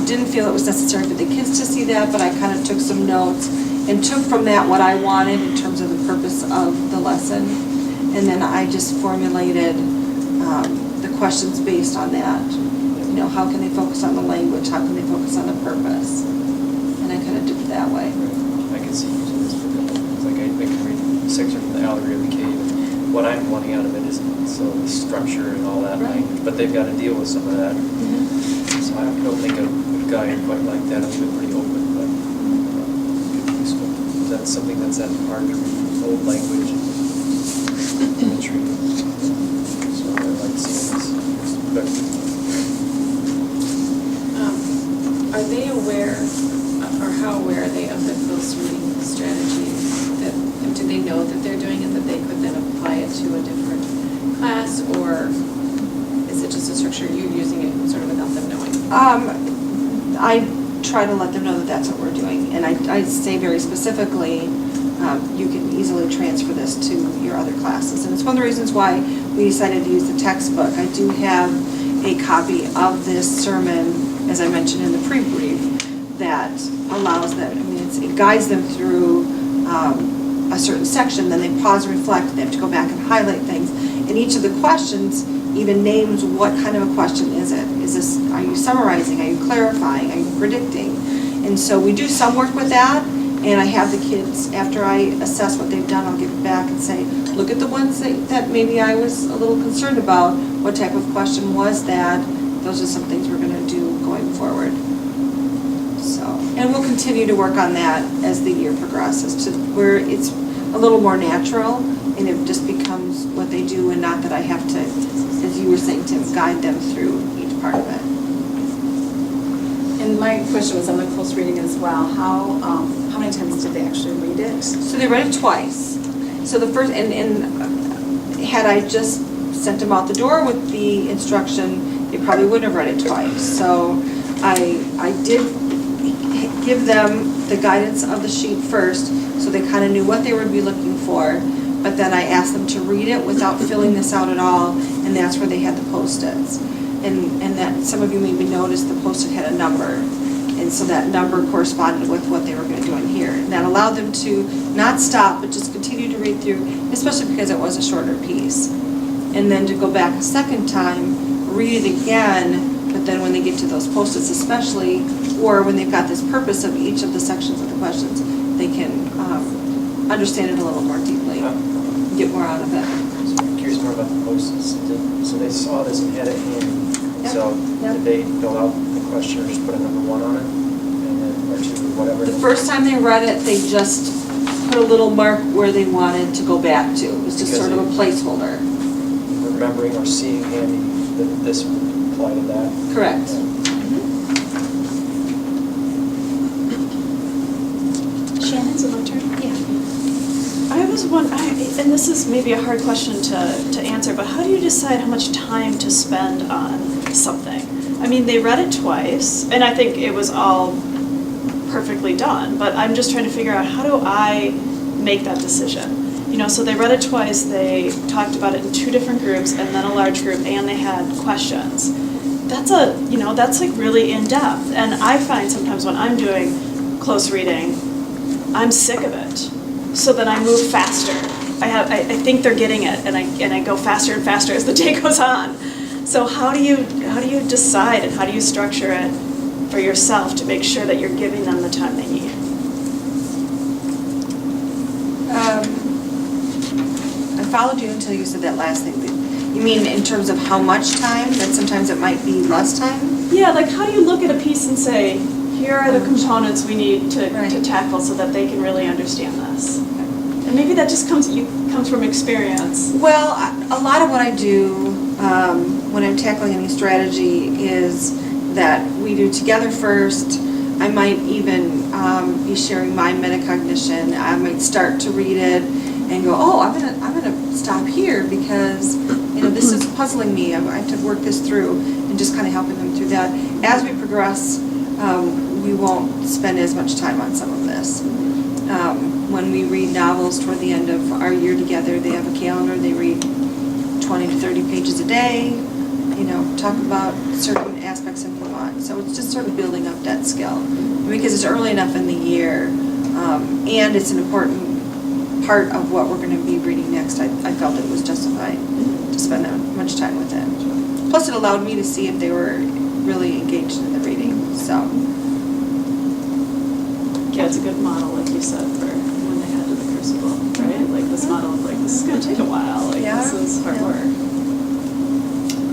S3: Didn't feel it was necessary for the kids to see that, but I kind of took some notes and took from that what I wanted in terms of the purpose of the lesson. And then I just formulated the questions based on that. How can they focus on the language? How can they focus on the purpose? And I kind of did it that way.
S2: I can see using this for good things. Like I can read a section from the Allegory of the Cave, and what I'm wanting out of it isn't so the structure and all that language, but they've got to deal with some of that. So I don't think a guide quite like that. It's been pretty open, but could be useful. That's something that's at the heart of old language and imagery. So I like seeing this. But
S8: Are they aware, or how aware are they of the close reading strategy? Do they know that they're doing it, that they could then apply it to a different class, or is it just a structure you're using it sort of without them knowing?
S3: I try to let them know that that's what we're doing. And I say very specifically, you can easily transfer this to your other classes. And it's one of the reasons why we decided to use the textbook. I do have a copy of this sermon, as I mentioned in the pre-brief, that allows them, it guides them through a certain section, then they pause and reflect, they have to go back and highlight things. And each of the questions even names what kind of a question is it. Is this, are you summarizing, are you clarifying, are you predicting? And so we do some work with that, and I have the kids, after I assess what they've done, I'll give it back and say, look at the ones that maybe I was a little concerned about. What type of question was that? Those are some things we're going to do going forward. So, and we'll continue to work on that as the year progresses, to where it's a little more natural, and it just becomes what they do, and not that I have to, as you were saying, Tim, guide them through each part of it.
S7: And my question was on the close reading as well. How many times did they actually read it?
S3: So they read it twice. So the first, and had I just sent them out the door with the instruction, they probably wouldn't have read it twice. So I did give them the guidance of the sheet first, so they kind of knew what they would be looking for. But then I asked them to read it without filling this out at all, and that's where they had the Post-its. And that some of you maybe noticed the Post-it had a number, and so that number corresponded with what they were going to do in here. And that allowed them to not stop, but just continue to read through, especially because it was a shorter piece. And then to go back a second time, read it again, but then when they get to those Post-its especially, or when they've got this purpose of each of the sections of the questions, they can understand it a little more deeply, get more out of it.
S2: So I'm curious more about the Post-its. So they saw this and had it handy.
S3: Yep.
S2: So
S3: Yep.
S2: did they fill out the question or just put a number 1 on it? And then, or 2 or whatever.
S3: The first time they read it, they just put a little mark where they wanted to go back to. It was just
S2: Because
S3: sort of a placeholder.
S2: Remembering or seeing handy that this would apply to that.
S3: Correct.
S12: Shannon?
S4: Is it my turn?
S12: Yeah.
S4: I was and this is maybe a hard question to answer, but how do you decide how much time to spend on something? I mean, they read it twice, and I think it was all perfectly done, but I'm just trying to figure out, how do I make that decision? You know, so they read it twice, they talked about it in 2 different groups, and then a large group, and they had questions. That's like really in-depth, and I find sometimes when I'm doing close reading, I'm sick of it. So then I move faster. I think they're getting it, and I go faster and faster as the day goes on. So how do you decide, and how do you structure it for yourself to make sure that you're giving them the time they need?
S3: I followed you until you said that last thing. You mean in terms of how much time? That sometimes it might be less time?
S4: Yeah, like how do you look at a piece and say, here are the components we need to tackle so that they can really understand this? And maybe that just comes from experience.
S3: Well, a lot of what I do when I'm tackling any strategy is that we do together first. I might even be sharing my metacognition. I might start to read it and go, oh, I'm gonna stop here because this is puzzling me. I have to work this through, and just kind of helping them through that. As we progress, we won't spend as much time on some of this. When we read novels toward the end of our year together, they have a calendar. They read 20 to 30 pages a day. Talk about certain aspects if you want. So it's just sort of building up that skill. Because it's early enough in the year, and it's an important part of what we're going to be reading next, I felt it was justified to spend that much time with it. Plus it allowed me to see if they were really engaged in the reading. So
S4: Yeah, it's a good model, like you said, for when they head to the crucible, right? Like this model of this is going to take a while, this is hard work.
S5: I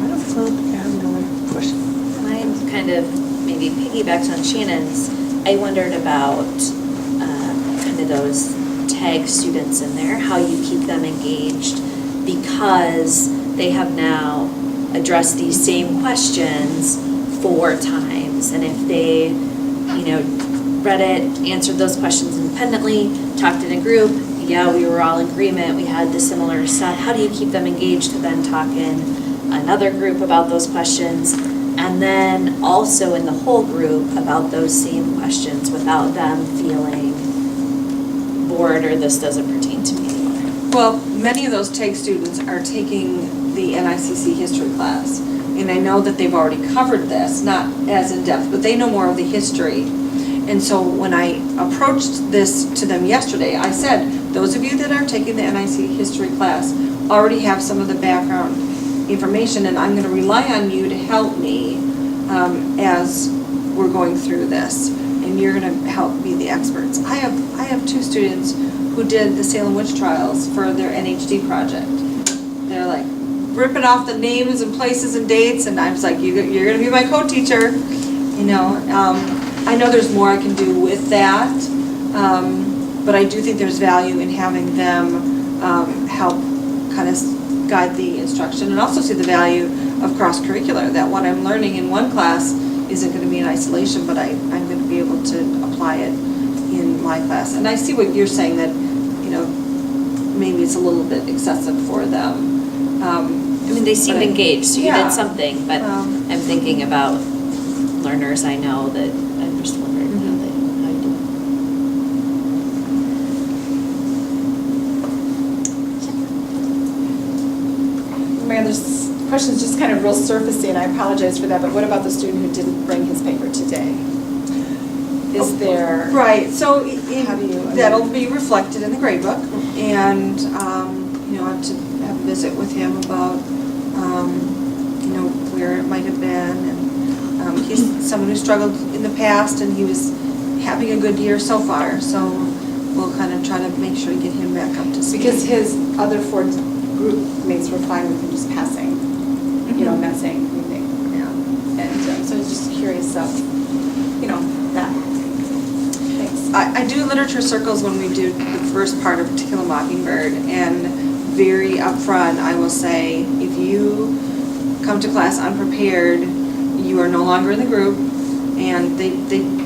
S5: don't know. I have another question.
S12: Mine kind of maybe piggybacks on Shannon's. I wondered about kind of those tag students in there, how you keep them engaged, because they have now addressed these same questions 4 times, and if they, read it, answered those questions independently, talked in a group, yeah, we were all in agreement, we had the similar stuff. How do you keep them engaged to then talk in another group about those questions, and then also in the whole group about those same questions without them feeling bored or this doesn't pertain to me anymore?
S3: Well, many of those TAG students are taking the NICC history class. And I know that they've already covered this, not as in-depth, but they know more of the history. And so when I approached this to them yesterday, I said, those of you that are taking the NICC history class already have some of the background information, and I'm going to rely on you to help me as we're going through this. And you're going to help be the experts. I have 2 students who did the Salem Witch Trials for their NHD project. They're like ripping off the names and places and dates, and I was like, you're going to be my co-teacher. I know there's more I can do with that, but I do think there's value in having them help kind of guide the instruction, and also see the value of cross-curricular, that what I'm learning in one class isn't going to be in isolation, but I'm going to be able to apply it in my class. And I see what you're saying, that maybe it's a little bit excessive for them.
S12: They seemed engaged, so you did something, but I'm thinking about learners I know that I'm just wondering how you do
S7: it. Mary, this question's just kind of real surfacey, and I apologize for that, but what about the student who didn't bring his paper today? Is there...
S3: Right, so
S7: how do you...
S3: that'll be reflected in the grade book, and I have to have a visit with him about where it might have been, and he's someone who struggled in the past, and he was having a good year so far, so we'll kind of try to make sure to get him back up to speed.
S7: Because his other 4 group mates were fine with him just passing, not saying anything.
S3: Yeah.
S7: And so I was just curious of, that.
S3: literature circles when we do the first part of To Kill a Mockingbird, and very upfront, I will say, if you come to class unprepared, you are no longer in the group, and they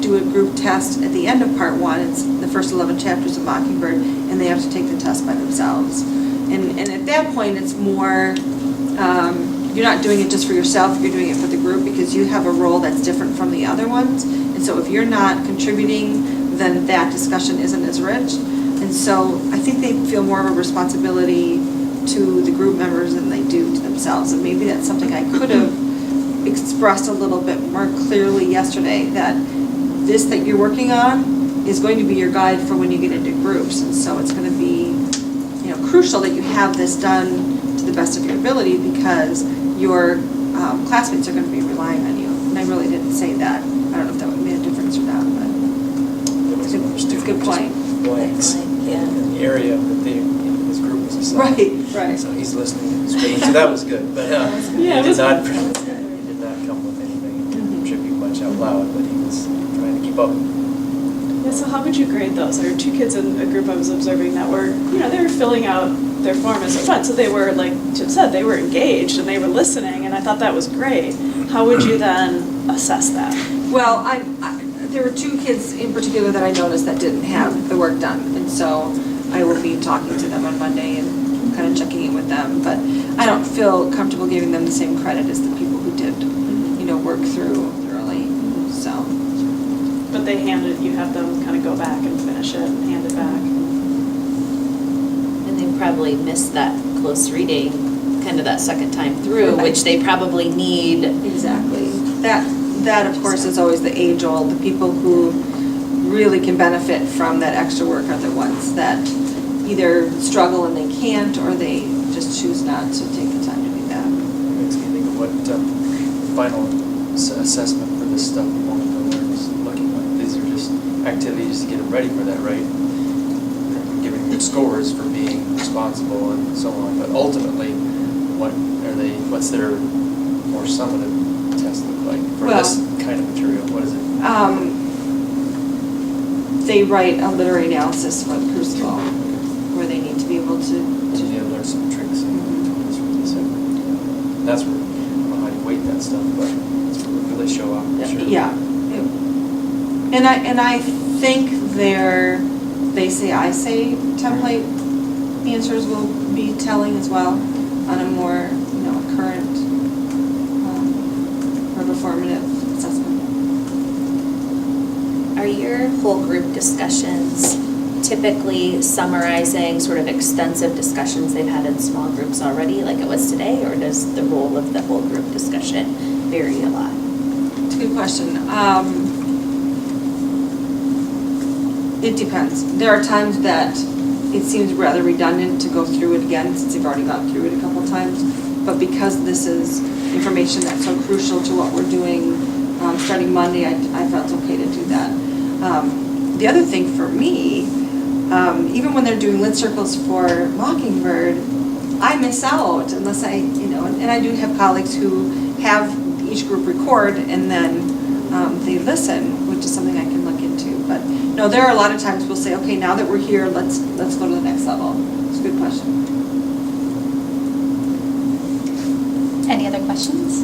S3: do a group test at the end of part 1. It's the first 11 chapters of Mockingbird, and they have to take the test by themselves. And at that point, it's more, you're not doing it just for yourself, you're doing it for the group, because you have a role that's different from the other ones. And so if you're not contributing, then that discussion isn't as rich. And so I think they feel more of a responsibility to the group members than they do to themselves. And maybe that's something I could have expressed a little bit more clearly yesterday, that this that you're working on is going to be your guide for when you get into groups. And so it's going to be, crucial that you have this done to the best of your ability, because your classmates are going to be relying on you. And I really didn't say that. I don't know if that would have made a difference or not, but it's a good point.
S2: Blanks in the area that his group was assigned.
S3: Right.
S2: So he's listening. So that was good. But he did not come with anything and didn't contribute much out loud, but he was trying to keep up.
S4: Yeah, so how would you grade those? There were 2 kids in a group I was observing that were, they were filling out their form as a fun. So they were, like Jim said, they were engaged and they were listening, and I thought that was great. How would you then assess that?
S3: Well, there were 2 kids in particular that I noticed that didn't have the work done. And so I will be talking to them on Monday and kind of checking in with them. But I don't feel comfortable giving them the same credit as the people who did, work through thoroughly. So.
S4: But you have them kind of go back and finish it and hand it back.
S12: And they probably missed that close reading, kind of that second time through,
S3: Right.
S12: which they probably need.
S3: Exactly. That of course is always the age-old. The people who really can benefit from that extra work are the ones that either struggle and they can't, or they just choose not to take the time to do that.
S2: It makes me think of what the final assessment for this stuff we wanted to learn is looking like. These are just activities to get them ready for that, right? They're giving good scores for being responsible and so on, but ultimately, what's their more summative test look like for this kind of material? What is it?
S3: They write a literary analysis for the Crucible, where they need to be able to
S2: learn some tricks and tools for this. That's where, I don't know how you weight that stuff, but it's where they show up. Sure.
S3: Yeah. And I think their they say, I say template answers will be telling as well on a more, current or performative assessment.
S12: Are your whole group discussions typically summarizing sort of extensive discussions they've had in small groups already, like it was today, or does the role of the whole group discussion vary a lot?
S3: It's a good question. It depends. There are times that it seems rather redundant to go through it again, since you've already gone through it a couple times. But because this is information that's so crucial to what we're doing starting Monday, I felt okay to do that. The other thing for me, even when they're doing lit circles for Mockingbird, I miss out unless and I do have colleagues who have each group record and then they listen, which is something I can look into. But no, there are a lot of times we'll say, okay, now that we're here, let's go to the next level. It's a good question.
S1: Any other questions?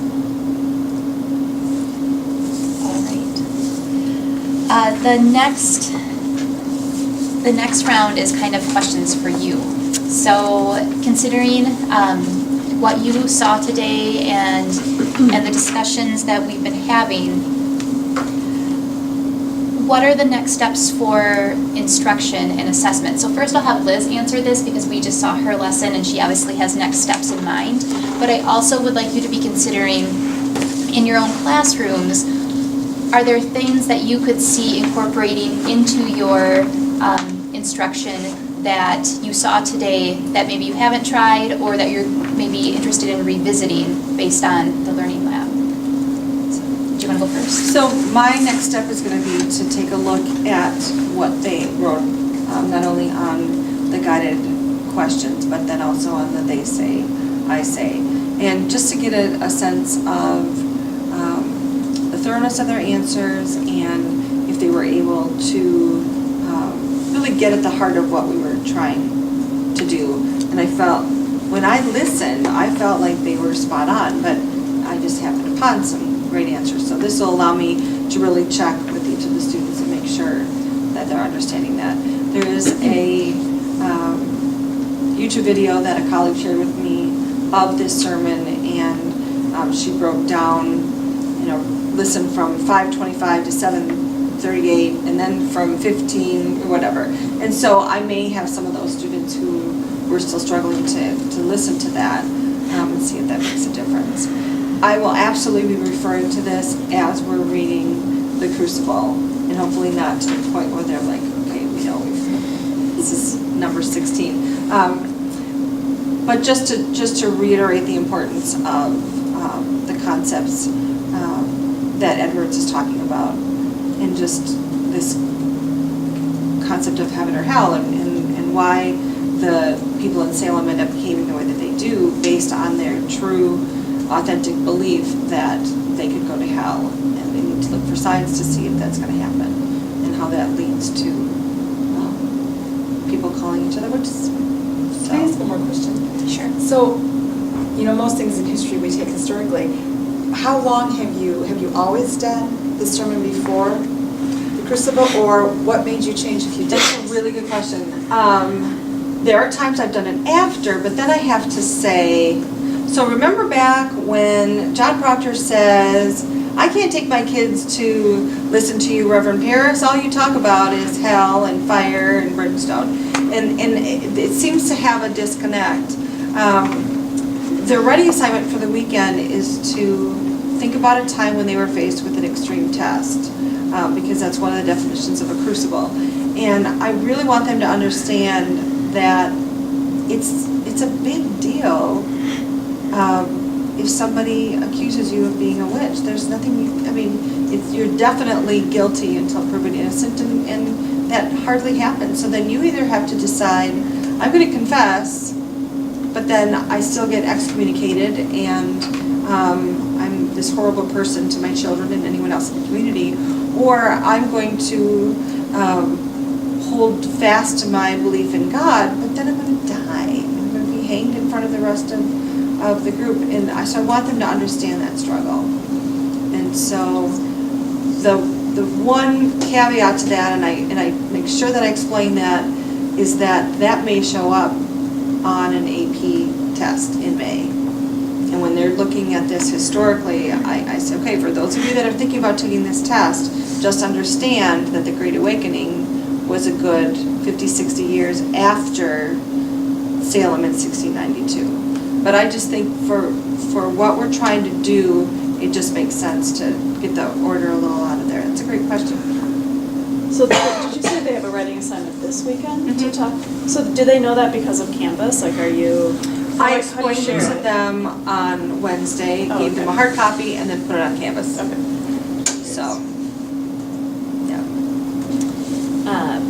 S1: All right. The next round is kind of questions for you. So considering what you saw today and the discussions that we've been having, what are the next steps for instruction and assessment? So first I'll have Liz answer this because we just saw her lesson and she obviously has next steps in mind. But I also would like you to be considering in your own classrooms, are there things that you could see incorporating into your instruction that you saw today that maybe you haven't tried or that you're maybe interested in revisiting based on the Learning Lab? Do you want to go first?
S3: So my next step is going to be to take a look at what they wrote, not only on the guided questions, but then also on the they say, I say. And just to get a sense of the thoroughness of their answers and if they were able to really get at the heart of what we were trying to do. And I felt, when I listened, I felt like they were spot on, but I just happened upon some great answers. So this will allow me to really check with each of the students and make sure that they're understanding that. There is a YouTube video that a colleague shared with me of this sermon, and she broke down, listen from 5:25 to 7:38, and then from 15 or whatever. And so I may have some of those students who were still struggling to listen to that and see if that makes a difference. I will absolutely be referring to this as we're reading the Crucible, and hopefully not to the point where they're like, okay, we know this is number 16. But just to reiterate the importance of the concepts that Edwards is talking about, and just this concept of heaven or hell, and why the people in Salem end up behaving the way that they do based on their true, authentic belief that they could go to hell, and they need to look for signs to see if that's going to happen, and how that leads to people calling each other witches.
S7: Can I ask one more question?
S12: Sure.
S7: So, most things in history we take historically. How long have you always done the sermon before the Crucible, or what made you change if you did?
S3: That's a really good question. There are times I've done it after, but then I have to say, so remember back when John Proctor says, I can't take my kids to listen to you, Reverend Paris. All you talk about is hell and fire and brimstone. And it seems to have a disconnect. Their writing assignment for the weekend is to think about a time when they were faced with an extreme test, because that's one of the definitions of a crucible. And I really want them to understand that it's a big deal if somebody accuses you of being a witch. There's nothing, you're definitely guilty until proven innocent, and that hardly happens. So then you either have to decide, I'm going to confess, but then I still get excommunicated, and I'm this horrible person to my children and anyone else in the community, or I'm going to hold fast to my belief in God, but then I'm going to die. I'm going to be hanged in front of the rest of the group. And so I want them to understand that struggle. And so the one caveat to that, and I make sure that I explain that, is that may show up on an AP test in May. And when they're looking at this historically, I say, okay, for those of you that are thinking about taking this test, just understand that the Great Awakening was a good 50, 60 years after Salem in 1692. But I just think for what we're trying to do, it just makes sense to get the order a little out of there. That's a great question.
S4: So did you say they have a writing assignment this weekend to talk? So do they know that because of Canvas? Like, are you?
S3: I explained it to them on Wednesday, gave them a hard copy, and then put it on Canvas.
S4: Okay.
S3: So, yeah.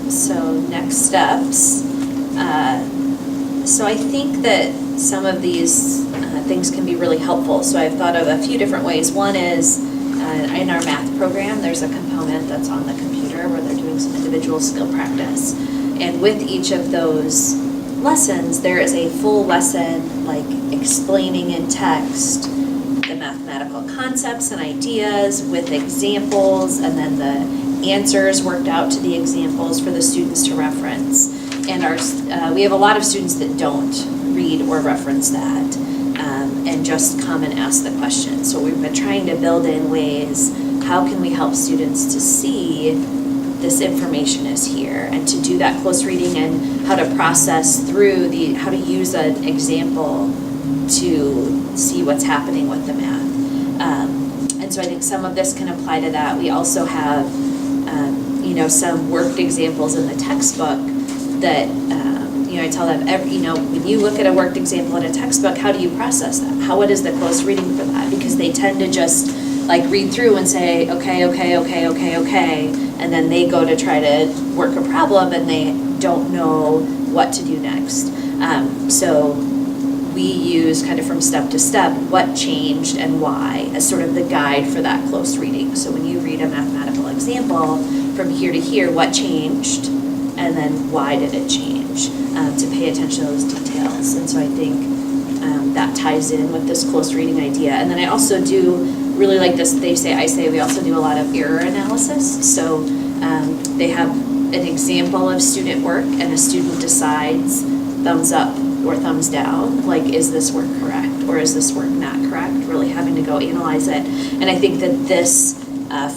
S12: So next steps. So I think that some of these things can be really helpful. So I've thought of a few different ways. One is in our math program, there's a component that's on the computer where they're doing some individual skill practice. And with each of those lessons, there is a full lesson like explaining in text the mathematical concepts and ideas with examples, and then the answers worked out to the examples for the students to reference. And we have a lot of students that don't read or reference that and just come and ask the question. So we've been trying to build in ways, how can we help students to see this information is here, and to do that close reading, and how to process through how to use an example to see what's happening with the math. And so I think some of this can apply to that. We also have, some worked examples in the textbook that, I tell them, when you look at a worked example in a textbook, how do you process that? What is the close reading for that? Because they tend to just read through and say, okay, and then they go to try to work a problem and they don't know what to do next. So we use kind of from step to step what changed and why as sort of the guide for that close reading. So when you read a mathematical example from here to here, what changed and then why did it change, to pay attention to those details. And so I think that ties in with this close reading idea. And then I also do really like this, they say, I say, we also do a lot of error analysis. So they have an example of student work and a student decides thumbs up or thumbs down, like is this work correct or is this work not correct, really having to go analyze it. And I think that this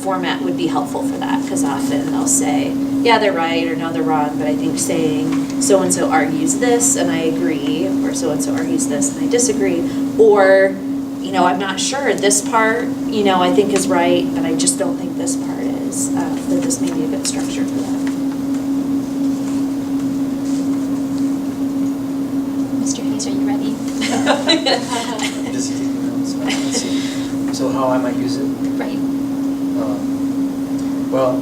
S12: format would be helpful for that, because often they'll say, yeah, they're right, or no, they're wrong, but I think saying so-and-so argues this and I agree, or so-and-so argues this and I disagree, or, you know, I'm not sure, this part, you know, I think is right, but I just don't think this part is, that this may be a good structure for that.
S1: Mr. Hayes, are you ready?
S2: I'm just taking notes. Let's see. So how I might use it?
S1: Right.
S2: Well,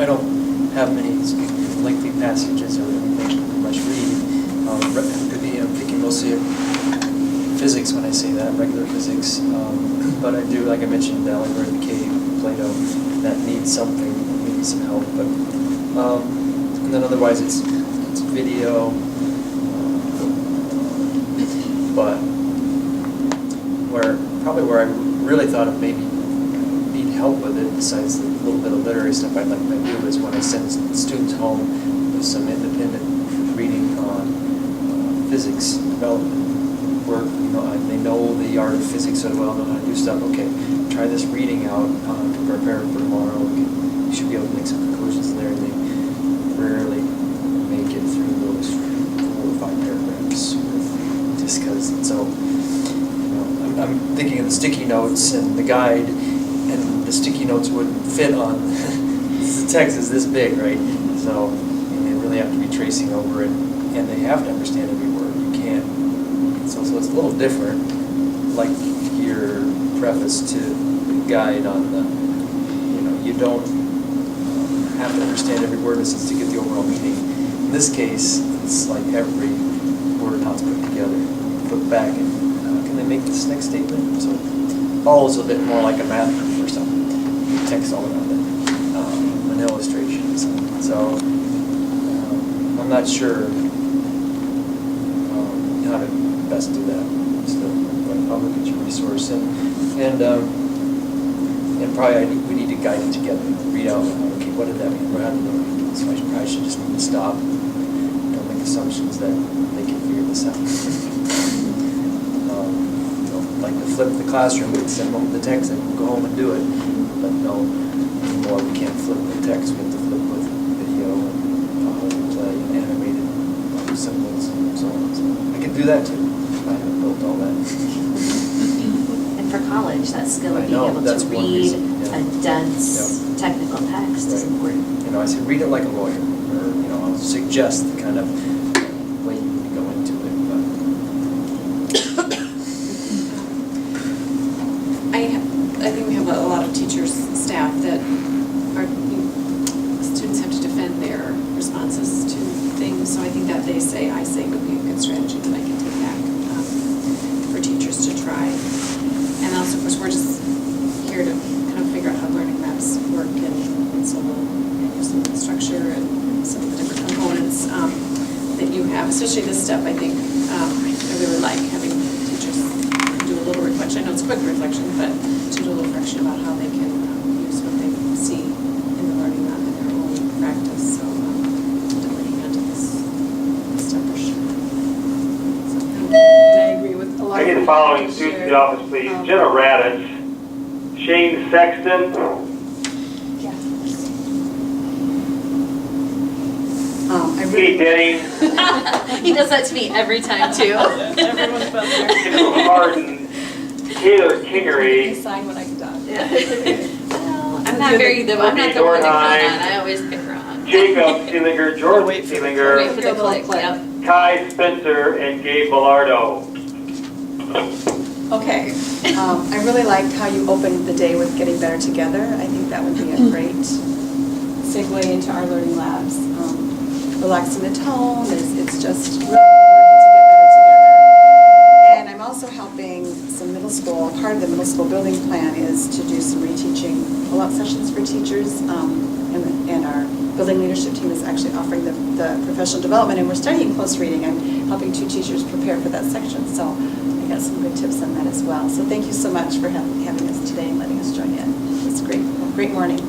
S2: I don't have many lengthy passages or anything much read. I'm thinking mostly of physics when I say that, regular physics. But I do, like I mentioned, the allegory of the cave, Plato, that needs something, needs some help. But and then otherwise it's video. But where I really thought of maybe need help with it, besides the little bit of literary stuff I'd like to do, is when I send students home with some independent reading on physics development work. You know, they know the art of physics so well, know how to do stuff. Okay, try this reading out to prepare for tomorrow. You should be able to make some conclusions there. And they rarely make it through those 4 or 5 paragraphs just because. So, I'm thinking of the sticky notes and the guide, and the sticky notes wouldn't fit on, the text is this big, right? So they really have to be tracing over it, and they have to understand every word. You can't, so it's a little different, like your preface to the guide on the, you know, you don't have to understand every word to get the overall meaning. In this case, it's like every word how it's put together, put back, and can they make this next statement? So it follows a bit more like a math or something. Text all around it, an illustration. So I'm not sure how to best do that. Still, but public resource and probably we need to guide it together. Read out. Okay, what did that mean? How did that mean? So I probably should just need to stop. Don't make assumptions that they can figure this out. Like to flip the classroom, we'd send them the text and go home and do it. But no, anymore we can't flip the text. We have to flip with video and play and animated symbols and so on. So I can do that too. I haven't built all that.
S12: And for college, that skill of being able to read a dense technical text is important.
S2: You know, I say read it like a lawyer, or you know, I'll suggest the kind of way you would go into it.
S8: I think we have a lot of teachers, staff that are, students have to defend their responses to things, so I think that they say, I say would be a good strategy that I can take back for teachers to try. And also, of course, we're just here to kind of figure out how learning labs work, and so we'll use some of the structure and some of the different components that you have, especially this step. I think I really like having teachers do a little reflection. I know it's quick reflection, but to do a little reflection about how they can use what they see in the learning lab in their own practice. So looking into this step for sure. So, and I agree with a lot.
S15: I get the following students to the office, please. Jenna Raditz, Shane Sexton. Katie Denny.
S12: He does that to me every time too.
S4: Everyone's been there.
S15: Harden, Taylor Kingery.
S4: Sign when I'm done.
S12: Well, I'm not the one to put on. I always pick wrong.
S15: Jacob Seelinger, George Seelinger.
S12: Wait for the click. Yep.
S15: Kai Spencer, and Gabe Bellardo.
S7: Okay, I really liked how you opened the day with getting better together. I think that would be a great segue into our learning labs. Relaxing the tone, it's just really working to get better together. And I'm also helping some middle school, part of the middle school building plan is to do some reteaching pull-out sessions for teachers and our Building Leadership Team is actually offering the professional development, and we're studying close reading. I'm helping 2 teachers prepare for that section, so I got some good tips on that as well. So thank you so much for having us today and letting us join in. It's great. Great morning.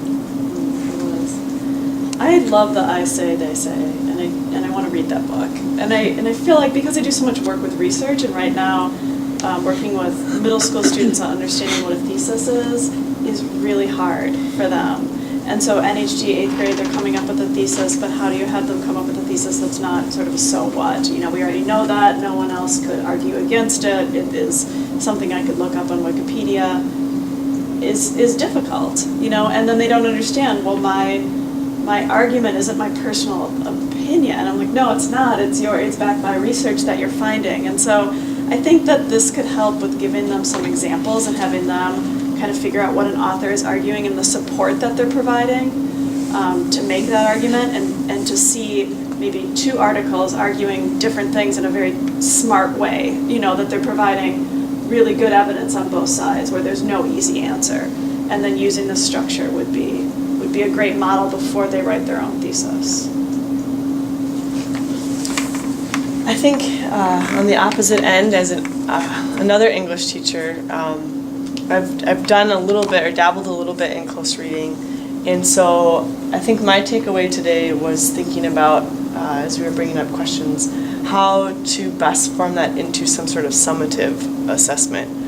S4: I love the I say, they say, and I want to read that book. And I feel like because I do so much work with research, and right now working with middle school students on understanding what a thesis is really hard for them. And so NHG 8th grade, they're coming up with a thesis, but how do you have them come up with a thesis that's not sort of a so what? You know, we already know that, no one else could argue against it. It is something I could look up on Wikipedia. Is difficult, you know, and then they don't understand, well, my argument isn't my personal opinion. I'm like, no, it's not. It's backed by research that you're finding. And so I think that this could help with giving them some examples and having them kind of figure out what an author is arguing and the support that they're providing to make that argument, and to see maybe 2 articles arguing different things in a very smart way, you know, that they're providing really good evidence on both sides where there's no easy answer. And then using this structure would be a great model before they write their own thesis.
S5: I think on the opposite end, as another English teacher, I've done a little bit or dabbled a little bit in close reading, and so I think my takeaway today was thinking about, as we were bringing up questions, how to best form that into some sort of summative assessment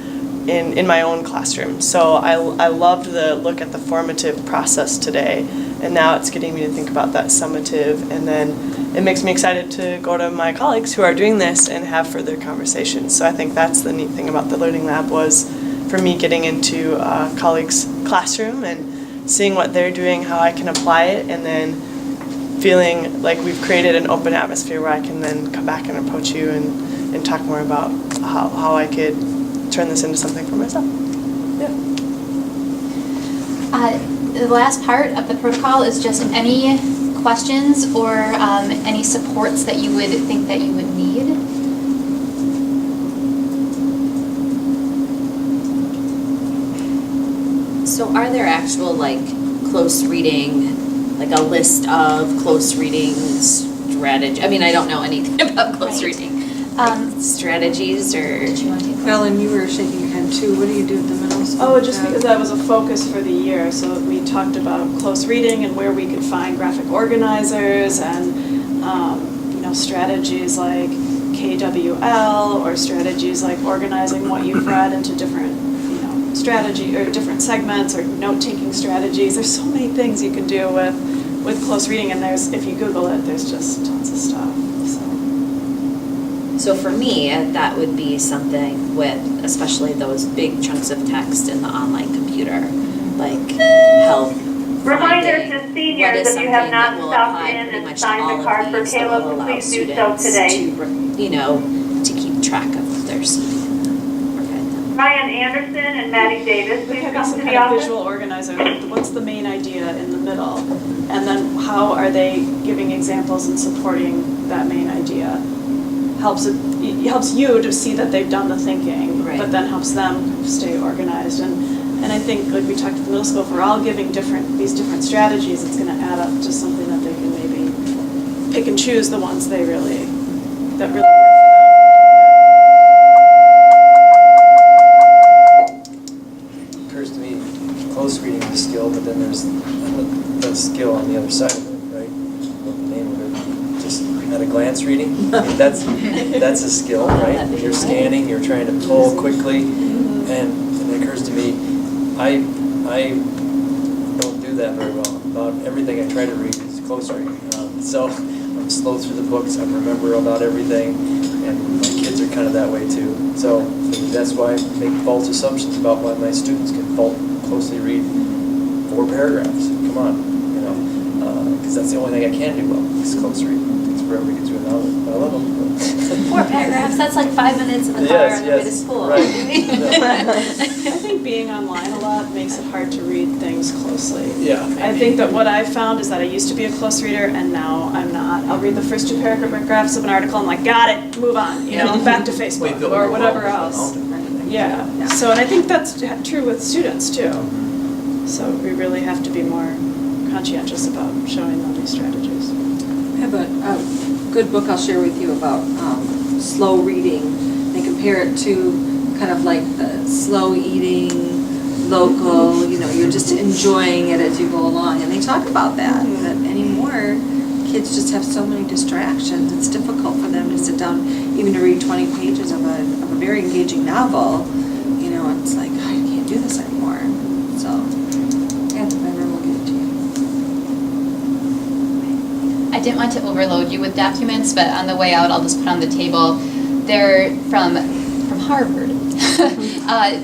S5: in my own classroom. So I loved the look at the formative process today, and now it's getting me to think about that summative, and then it makes me excited to go to my colleagues who are doing this and have further conversations. So I think that's the neat thing about the Learning Lab, was for me getting into a colleague's classroom and seeing what they're doing, how I can apply it, and then feeling like we've created an open atmosphere where I can then come back and approach you and talk more about how I could turn this into something for myself. Yeah.
S1: The last part of the protocol is just any questions or any supports that you would think that you would need.
S12: So are there actual close reading, like a list of close reading strategy? I mean, I don't know anything about close reading. Strategies or...
S3: Ellen, you were shaking your head too. What do you do at the middle school?
S4: Oh, just because that was a focus for the year. So we talked about close reading and where we could find graphic organizers and, you know, strategies like KWL or strategies like organizing what you've read into different, you know, strategy or different segments or note-taking strategies. There's so many things you can do with close reading, and if you Google it, there's just tons of stuff.
S12: So for me, that would be something with especially those big chunks of text in the online computer, like help.
S16: Reminders to seniors, if you have not stopped in and signed the card for Caleb, please do so today.
S12: You know, to keep track of their students.
S16: Ryan Anderson and Maddie Davis, please come to the office.
S4: Visual organizer. What's the main idea in the middle, and then how are they giving examples and supporting that main idea? It helps you to see that they've done the thinking, right, but then helps them stay organized. And I think, like we talked at the middle school, if we're all giving these different strategies, it's going to add up to something that they can maybe pick and choose the ones that really work for them.
S2: It occurs to me, close reading is a skill, but then there's the skill on the other side of it, right? What the name of it? Just at a glance reading. I mean, that's a skill, right? When you're scanning, you're trying to pull quickly, and it occurs to me, I don't do that very well. About everything I try to read is close reading. So I'm slow through the books. I remember about everything, and my kids are kind of that way too. So that's why I make false assumptions about why my students can closely read 4 paragraphs. Come on, you know, because that's the only thing I can do well is close reading. Forever gets through a novel. I love them.
S1: 4 paragraphs, that's like 5 minutes in the car on the way to school.
S2: Right.
S4: I think being online a lot makes it hard to read things closely.
S2: Yeah.
S4: I think that what I've found is that I used to be a close reader and now I'm not. I'll read the first 2 paragraphs of an article and I'm like, got it, move on, you know, back to Facebook or whatever else. Yeah. So, and I think that's true with students too. So we really have to be more conscientious about showing them these strategies.
S17: I have a good book I'll share with you about slow reading. They compare it to kind of like the slow eating, local, you're just enjoying it as you go along. And they talk about that anymore, kids just have so many distractions. It's difficult for them to sit down, even to read 20 pages of a very engaging novel. It's like, I can't do this anymore. So, yeah, I will give it to you.
S1: I didn't want to overload you with documents, but on the way out, I'll just put on the table. They're from Harvard.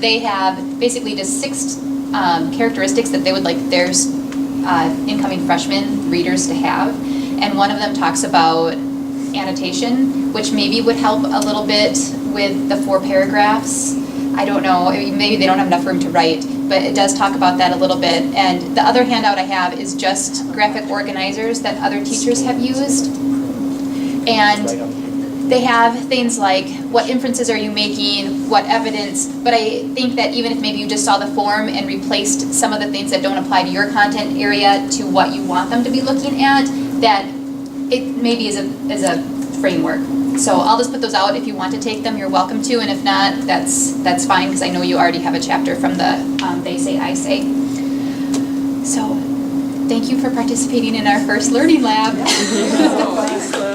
S1: They have basically just 6 characteristics that they would like their incoming freshman readers to have. And one of them talks about annotation, which maybe would help a little bit with the 4 paragraphs. I don't know, maybe they don't have enough room to write, but it does talk about that a little bit. And the other handout I have is just graphic organizers that other teachers have used. And they have things like, what inferences are you making, what evidence, but I think that even if maybe you just saw the form and replaced some of the things that don't apply to your content area to what you want them to be looking at, that it maybe is a framework. So I'll just put those out. If you want to take them, you're welcome to, and if not, that's fine, because I know you already have a chapter from the They Say, I Say. So thank you for participating in our first Learning Lab.
S5: Thanks, Liz.